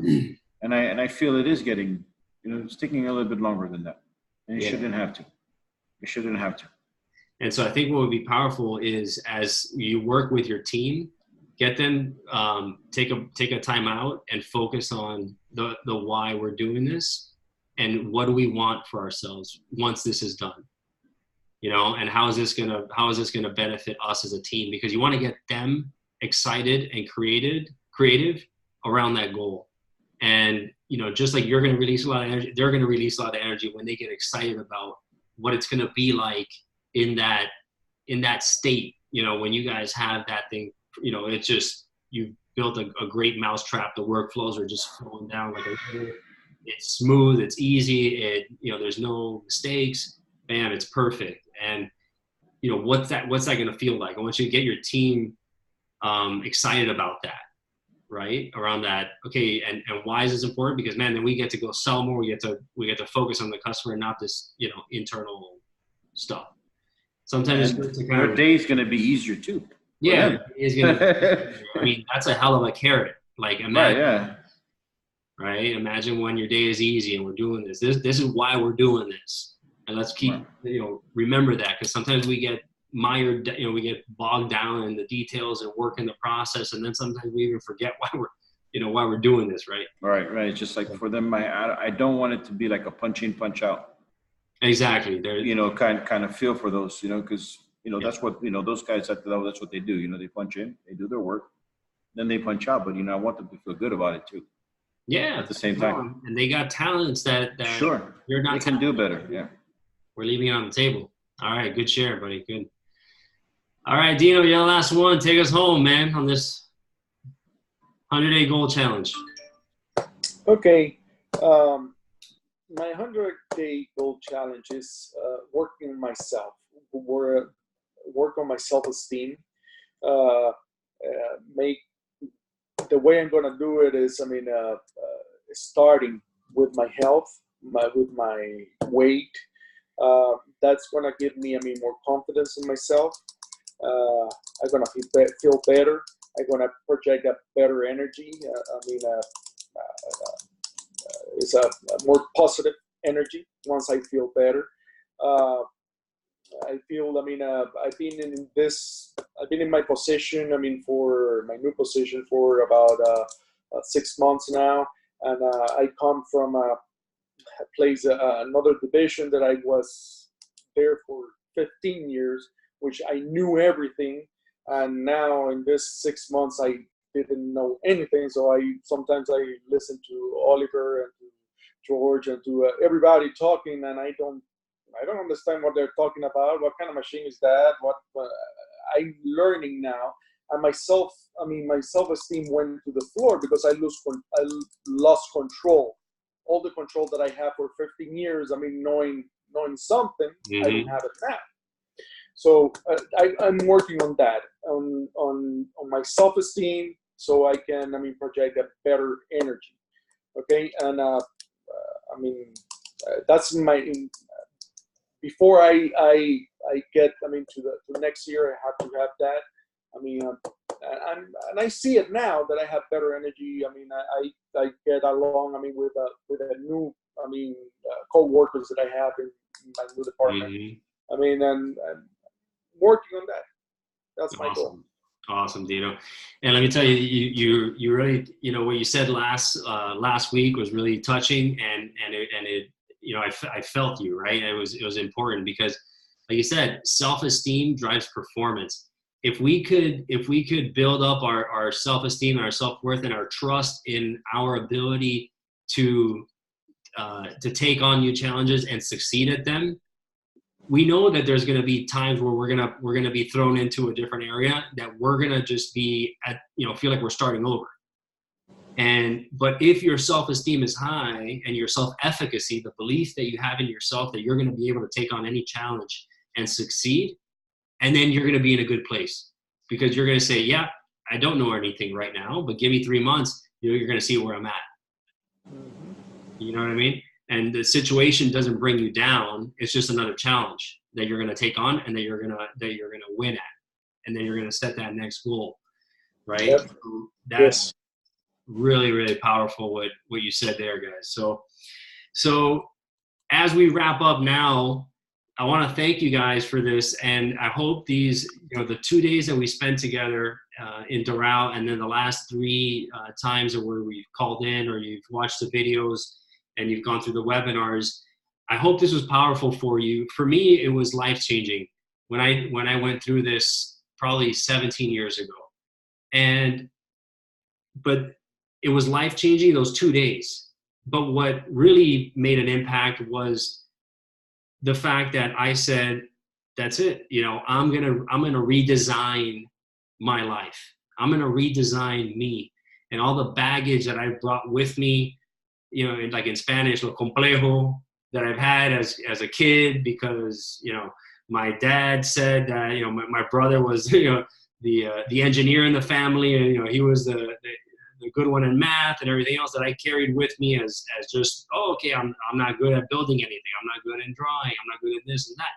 and I feel it is getting, it's taking a little bit longer than that, and it shouldn't have to. It shouldn't have to. And so I think what would be powerful is, as you work with your team, get them take a time out and focus on the why we're doing this, and what do we want for ourselves once this is done. you know, and how is this gonna benefit us as a team? Because you want to get them excited and creative around that goal. And, you know, just like you're going to release a lot of energy, they're going to release a lot of energy when they get excited about what it's going to be like in that state, you know, when you guys have that thing, you know, it's just, you've built a great mousetrap. The workflows are just flowing down like it's smooth, it's easy, you know, there's no mistakes, bam, it's perfect. And, you know, what's that going to feel like? I want you to get your team excited about that. Right around that. Okay. And why is this important? Because, man, then we get to go sell more. We get to focus on the customer, not this, you know, internal stuff. Sometimes it's good to kind your day is going to be easier too. Yeah. It's going to, I mean, that's a hell of a carrot. Like, imagine, right. Imagine when your day is easy and we're doing this. This is why we're doing this. And let's keep, you know, remember that, because sometimes we get mired, you know, we get bogged down in the details and work in the process, and then sometimes we even forget why we're doing this, right? Right. It's just like for them, I don't want it to be like a punch in, punch out. Exactly. You know, kind of feel for those, you know, because, you know, that's what, you know, those guys at the level, that's what they do. You know, they punch in, they do their work, then they punch out. But, you know, I want them to feel good about it too. Yeah. At the same time. And they got talents that sure, you're not. They can do better. Yeah. We're leaving it on the table. All right. Good share, buddy. Good. All right, Dino, you're the last one. Take us home, man, on this 100-day goal challenge. Okay. My 100-day goal challenge is working on myself. Work on my self-esteem. Make the way I'm going to do it is, I mean, starting with my health, with my weight. That's going to give me, I mean, more confidence in myself. I'm going to feel better. I'm going to project a better energy. It's a more positive energy once I feel better. I feel, I mean, I've been in my position, I mean, for my new position for about 6 months now. And I come from a place, another division that I was there for 15 years, which I knew everything. And now in this 6 months, I didn't know anything. So sometimes I listen to Oliver and to George and to everybody talking, and I don't understand what they're talking about. What kind of machine is that? What I'm learning now, and my self-esteem went to the floor because I lost control. All the control that I have for 15 years. I mean, knowing something, I don't have it now. So I'm working on that, on my self-esteem, so I can, I mean, project a better energy. Okay, and I mean, that's before I get, I mean, to the next year, I have to have that. I mean, and I see it now that I have better energy. I mean, I get along, I mean, with a new, I mean, co-workers that I have in my new department. Mm-hmm. I mean, and working on that. That's my goal. Awesome, Dino. And let me tell you, you really, you know, what you said last week was really touching, and it you know, I felt you, right? It was important because, like you said, self-esteem drives performance. If we could build up our self-esteem and our self-worth and our trust in our ability to take on new challenges and succeed at them, we know that there's going to be times where we're going to be thrown into a different area that we're going to just be at, you know, feel like we're starting over. But if your self-esteem is high and your self-efficacy, the belief that you have in yourself that you're going to be able to take on any challenge and succeed, and then you're going to be in a good place because you're going to say, yeah, I don't know anything right now, but give me 3 months, you're going to see where I'm at. You know what I mean? And the situation doesn't bring you down. It's just another challenge that you're going to take on and that you're going to win at. And then you're going to set that next goal, right? Yep. So that's really, really powerful what you said there, guys. So as we wrap up now, I want to thank you guys for this. And I hope these, you know, the 2 days that we spent together in Doral, and then the last 3 times where we've called in or you've watched the videos and you've gone through the webinars, I hope this was powerful for you. For me, it was life-changing when I went through this probably 17 years ago. But it was life-changing those 2 days. But what really made an impact was the fact that I said, that's it. I'm gonna redesign my life. I'm gonna redesign me, and all the baggage that I brought with me, like in Spanish, lo complejo, that I've had as a kid, because my dad said that my brother was the engineer in the family, and he was the good one in math and everything else, that I carried with me as just, okay, I'm not good at building anything, I'm not good in drawing, I'm not good in this and that.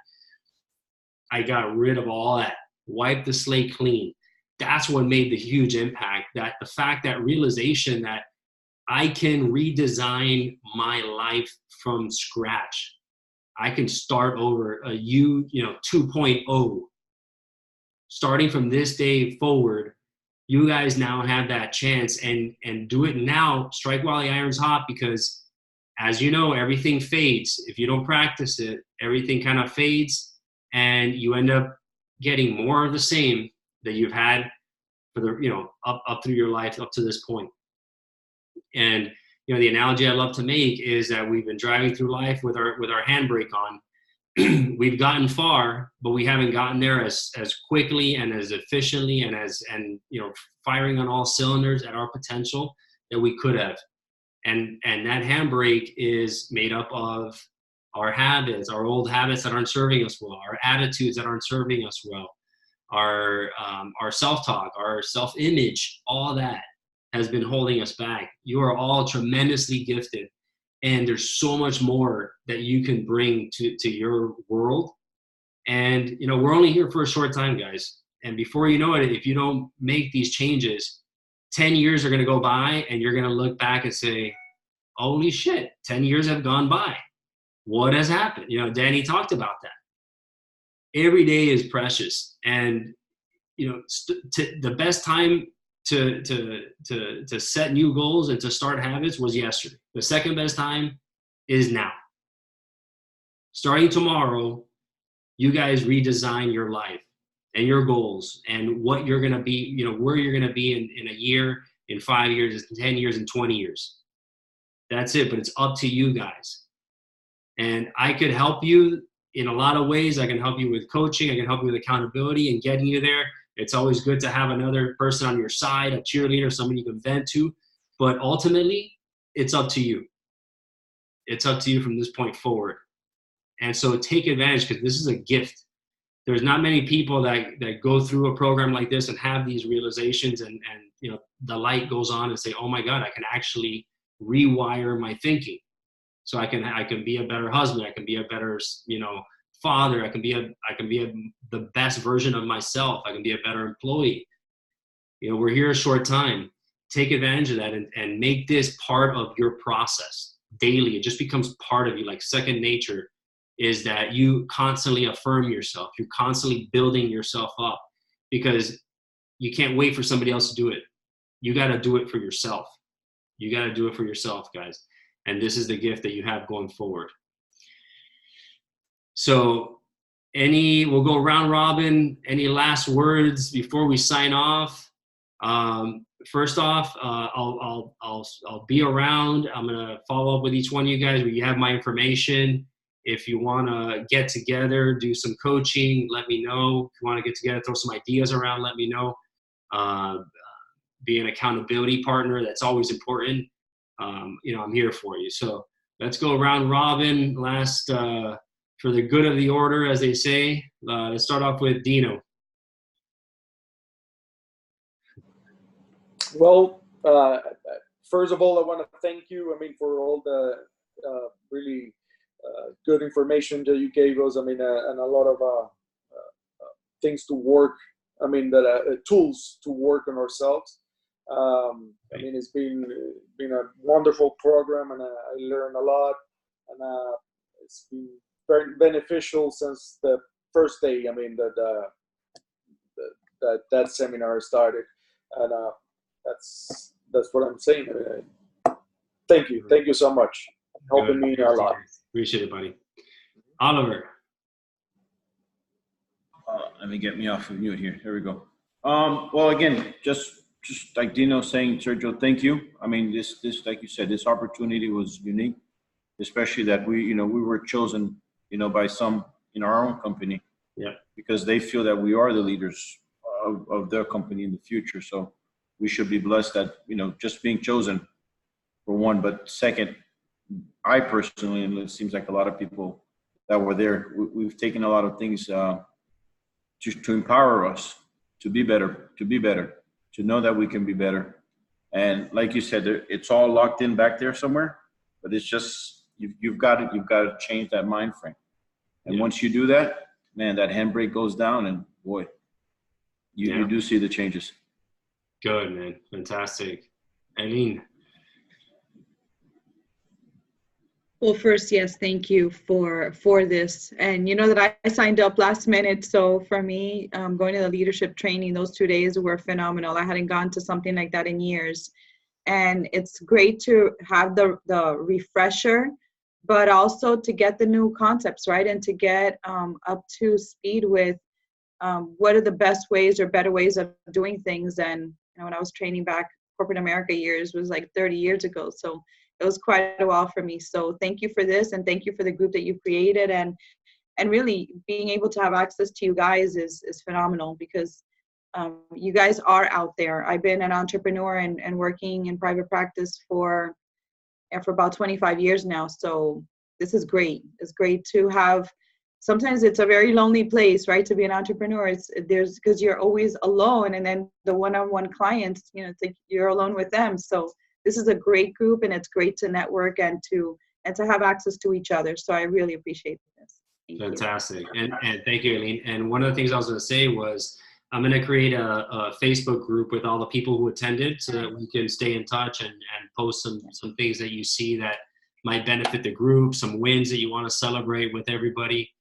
I got rid of all that, wiped the slate clean. That's what made the huge impact. That the fact, that realization that I can redesign my life from scratch. I can start over a 2.0. Starting from this day forward, you guys now have that chance, and do it now. Strike while the iron's hot, because as you know, everything fades. If you don't practice it, everything kind of fades, and you end up getting more of the same that you've had for the up through your life up to this point. And the analogy I love to make is that we've been driving through life with our handbrake on. We've gotten far, but we haven't gotten there as quickly and as efficiently and firing on all cylinders at our potential that we could have. And that handbrake is made up of our habits, our old habits that aren't serving us well, our attitudes that aren't serving us well, our self-talk, our self-image, all that has been holding us back. You are all tremendously gifted, and there's so much more that you can bring to your world. And we're only here for a short time, guys. And before you know it, if you don't make these changes, 10 years are going to go by, and you're going to look back and say, holy shit, 10 years have gone by. What has happened? Danny talked about that. Every day is precious. And, the best time to set new goals and to start habits was yesterday. The second best time is now. Starting tomorrow, you guys redesign your life and your goals and what you're going to be, where you're going to be in a year, in 5 years, in 10 years, in 20 years. That's it, but it's up to you guys. And I could help you in a lot of ways. I can help you with coaching. I can help you with accountability and getting you there. It's always good to have another person on your side, a cheerleader, someone you can vent to. But ultimately, it's up to you. It's up to you from this point forward. And so take advantage, because this is a gift. There's not many people that go through a program like this and have these realizations, and the light goes on and say, oh my God, I can actually rewire my thinking. So I can be a better husband. I can be a better, father. I can be the best version of myself. I can be a better employee. We're here a short time. Take advantage of that and make this part of your process daily. It just becomes part of you, like second nature, is that you constantly affirm yourself. You're constantly building yourself up, because you can't wait for somebody else to do it. You got to do it for yourself. You got to do it for yourself, guys. And this is the gift that you have going forward. So we'll go round robin. Any last words before we sign off? First off, I'll be around. I'm gonna follow up with each one of you guys. You have my information. If you want to get together, do some coaching, let me know. If you want to get together, throw some ideas around, let me know. Be an accountability partner. That's always important. I'm here for you. So let's go round robin. Last, for the good of the order, as they say. Let's start off with Dino. Well, first of all, I want to thank you, for all the really good information that you gave us, and a lot of things to work, tools to work on ourselves. It's been a wonderful program, and I learned a lot, and it's been very beneficial since the first day, that seminar started, and that's what I'm saying. Thank you so much. helping me a lot. Appreciate it, buddy. Oliver. Let me get me off of mute here. Here we go. Well, again, just like Dino saying, Sergio, thank you. I mean, this, like you said, this opportunity was unique, especially that we were chosen, by some in our own company. Yeah. Because they feel that we are the leaders of their company in the future. So we should be blessed that, just being chosen for one, but second, I personally, and it seems like a lot of people that were there, we've taken a lot of things to empower us to be better, to know that we can be better. And like you said, it's all locked in back there somewhere, but it's just, you've got to change that mind frame. And once you do that, man, that handbrake goes down and boy, you do see the changes. Good, man. Fantastic. Eileen. Well, first, yes, thank you for this. And you know that I signed up last minute. So for me, going to the leadership training, those 2 days were phenomenal. I hadn't gone to something like that in years. And it's great to have the refresher, but also to get the new concepts, right? And to get up to speed with what are the best ways or better ways of doing things. And when I was training back corporate America years was like 30 years ago. So it was quite a while for me. So thank you for this, and thank you for the group that you've created, and really being able to have access to you guys is phenomenal, because you guys are out there. I've been an entrepreneur and working in private practice for about 25 years now. So this is great. It's great to have. Sometimes it's a very lonely place, right? To be an entrepreneur, because you're always alone, and then the one-on-one clients, it's like you're alone with them. So this is a great group, and it's great to network and to have access to each other. So I really appreciate this. Fantastic. And thank you, Eileen. And one of the things I was going to say was I'm going to create a Facebook group with all the people who attended so that we can stay in touch and post some things that you see that might benefit the group, some wins that you want to celebrate with everybody.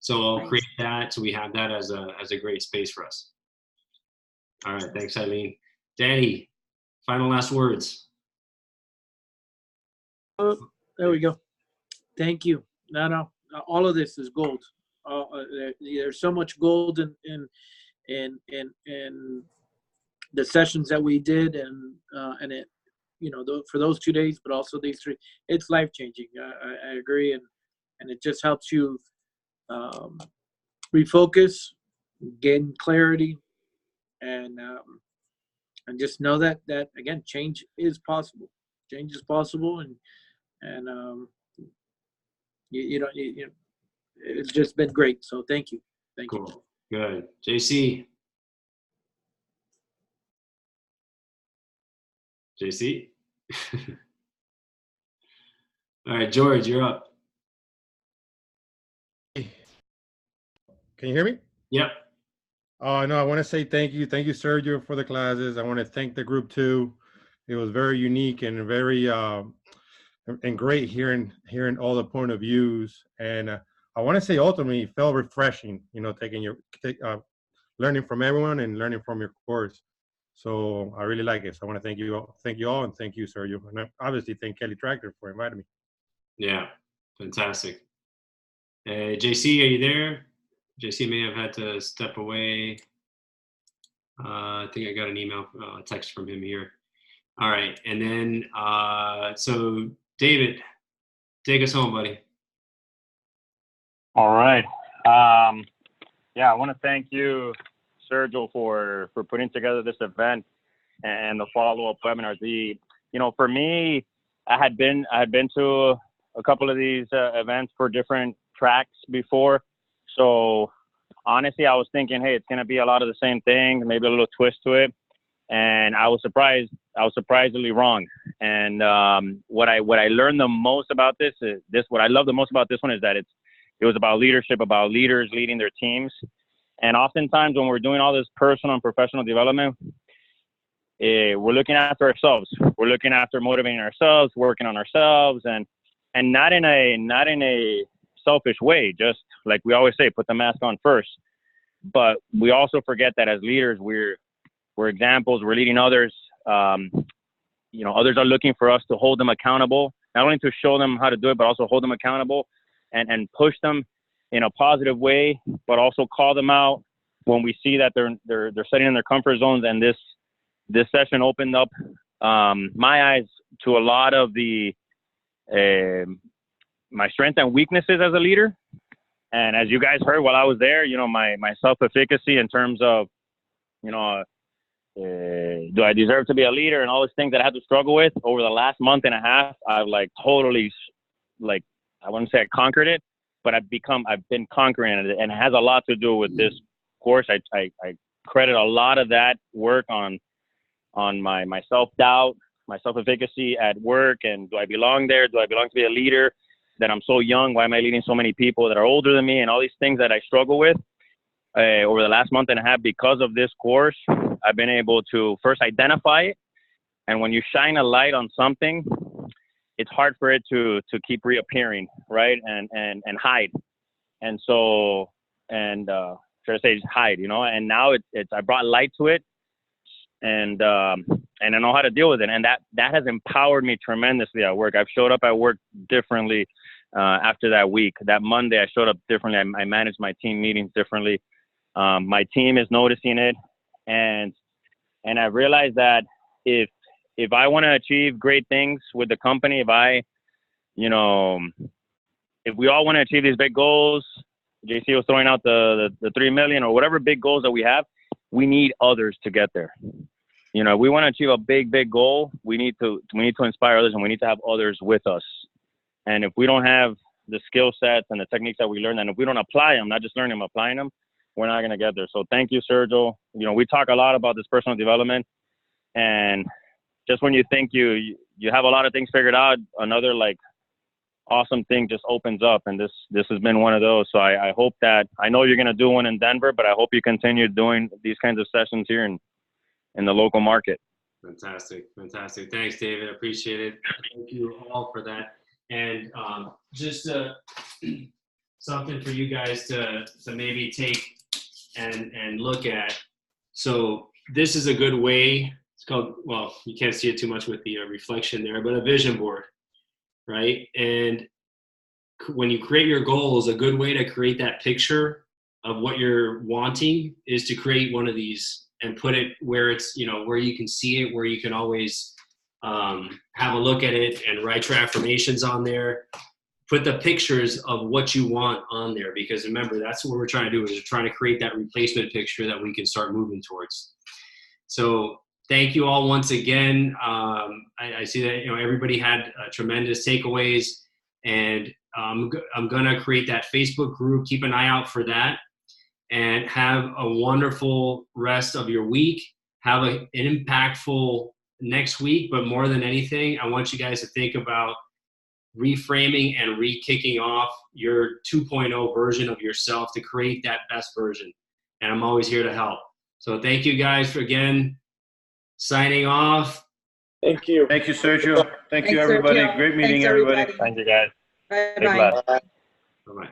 So I'll create that so we have that as a great space for us. All right. Thanks, Eileen. Danny, final last words. There we go. Thank you. No, all of this is gold. There's so much gold in the sessions that we did, and it, for those 2 days, but also these 3, it's life changing. I agree, and it just helps you refocus, gain clarity, and just know that again, change is possible. Change is possible, and it's just been great. So thank you. Thank you. Good. JC. All right, George, you're up. Can you hear me? Yep. No, I want to say thank you. Thank you, Sergio, for the classes. I want to thank the group too. It was very unique and very and great hearing all the point of views. And I want to say ultimately it felt refreshing, learning from everyone and learning from your course. So I really like it. So I want to thank you all, and thank you, Sergio. And I obviously thank Kelly Tractor for inviting me. Yeah, fantastic. JC, are you there? JC may have had to step away. I think I got an email, a text from him here. All right, and then so David, take us home, buddy. All right. I want to thank you, Sergio, for putting together this event and the follow-up webinar. For me, I had been to a couple of these events for different tracks before. So honestly, I was thinking, hey, it's going to be a lot of the same thing, maybe a little twist to it. And I was surprised. I was surprisingly wrong. And what I learned the most about what I love the most about this one is that it was about leadership, about leaders leading their teams. And oftentimes when we're doing all this personal and professional development, we're looking after ourselves. We're looking after motivating ourselves, working on ourselves, and not in a selfish way. Just like we always say, put the mask on first. But we also forget that as leaders, we're examples. We're leading others. Others are looking for us to hold them accountable. not only to show them how to do it, but also hold them accountable and push them in a positive way, but also call them out when we see that they're sitting in their comfort zones. And this session opened up my eyes to a lot of the my strengths and weaknesses as a leader. And as you guys heard while I was there, you know, my self-efficacy in terms of, you know, do I deserve to be a leader and all these things that I had to struggle with over the last month and a half, I've like totally, like, I wouldn't say I conquered it, but I've been conquering it. And it has a lot to do with this course. I credit a lot of that work on my self-doubt, my self-efficacy at work. And do I belong there? Do I belong to be a leader? That I'm so young? Why am I leading so many people that are older than me? And all these things that I struggle with over the last month and a half, because of this course, I've been able to first identify it. And when you shine a light on something, it's hard for it to keep reappearing, right? And hide. And so, should I say hide, you know? And now it's I brought light to it, and I know how to deal with it. And that has empowered me tremendously at work. I've showed up at work differently after that week. That Monday, I showed up differently. I managed my team meetings differently. My team is noticing it, and I realized that if I want to achieve great things with the company, if we all want to achieve these big goals, JC was throwing out the 3 million or whatever big goals that we have, we need others to get there. You know, if we want to achieve a big goal, we need to inspire others, and we need to have others with us. And if we don't have the skill sets and the techniques that we learn, and if we don't apply them, not just learning them, applying them, we're not going to get there. So thank you, Sergio. You know, we talk a lot about this personal development, and just when you think you have a lot of things figured out, another like awesome thing just opens up, and this has been one of those. So I hope that, I know you're going to do one in Denver, but I hope you continue doing these kinds of sessions here in the local market. Fantastic. Thanks, David. Appreciate it. Thank you all for that. And just something for you guys to maybe take and look at. So this is a good way. It's called, well, you can't see it too much with the reflection there, but a vision board, right? And when you create your goals, a good way to create that picture of what you're wanting is to create one of these and put it where it's, you know, where you can see it, where you can always have a look at it and write your affirmations on there. Put the pictures of what you want on there, because remember, that's what we're trying to do, is we're trying to create that replacement picture that we can start moving towards. So thank you all once again. I see that, you know, everybody had tremendous takeaways, and I'm gonna create that Facebook group. Keep an eye out for that, and have a wonderful rest of your week. Have an impactful next week, but more than anything, I want you guys to think about reframing and re-kicking off your 2.0 version of yourself to create that best version. And I'm always here to help. So thank you guys for, again, signing off. Thank you. Thank you, Sergio. Thank you, Thanks, everybody. Sergio. Great meeting, Thanks, everybody. Thank you, guys. Bye-bye. Bye-bye.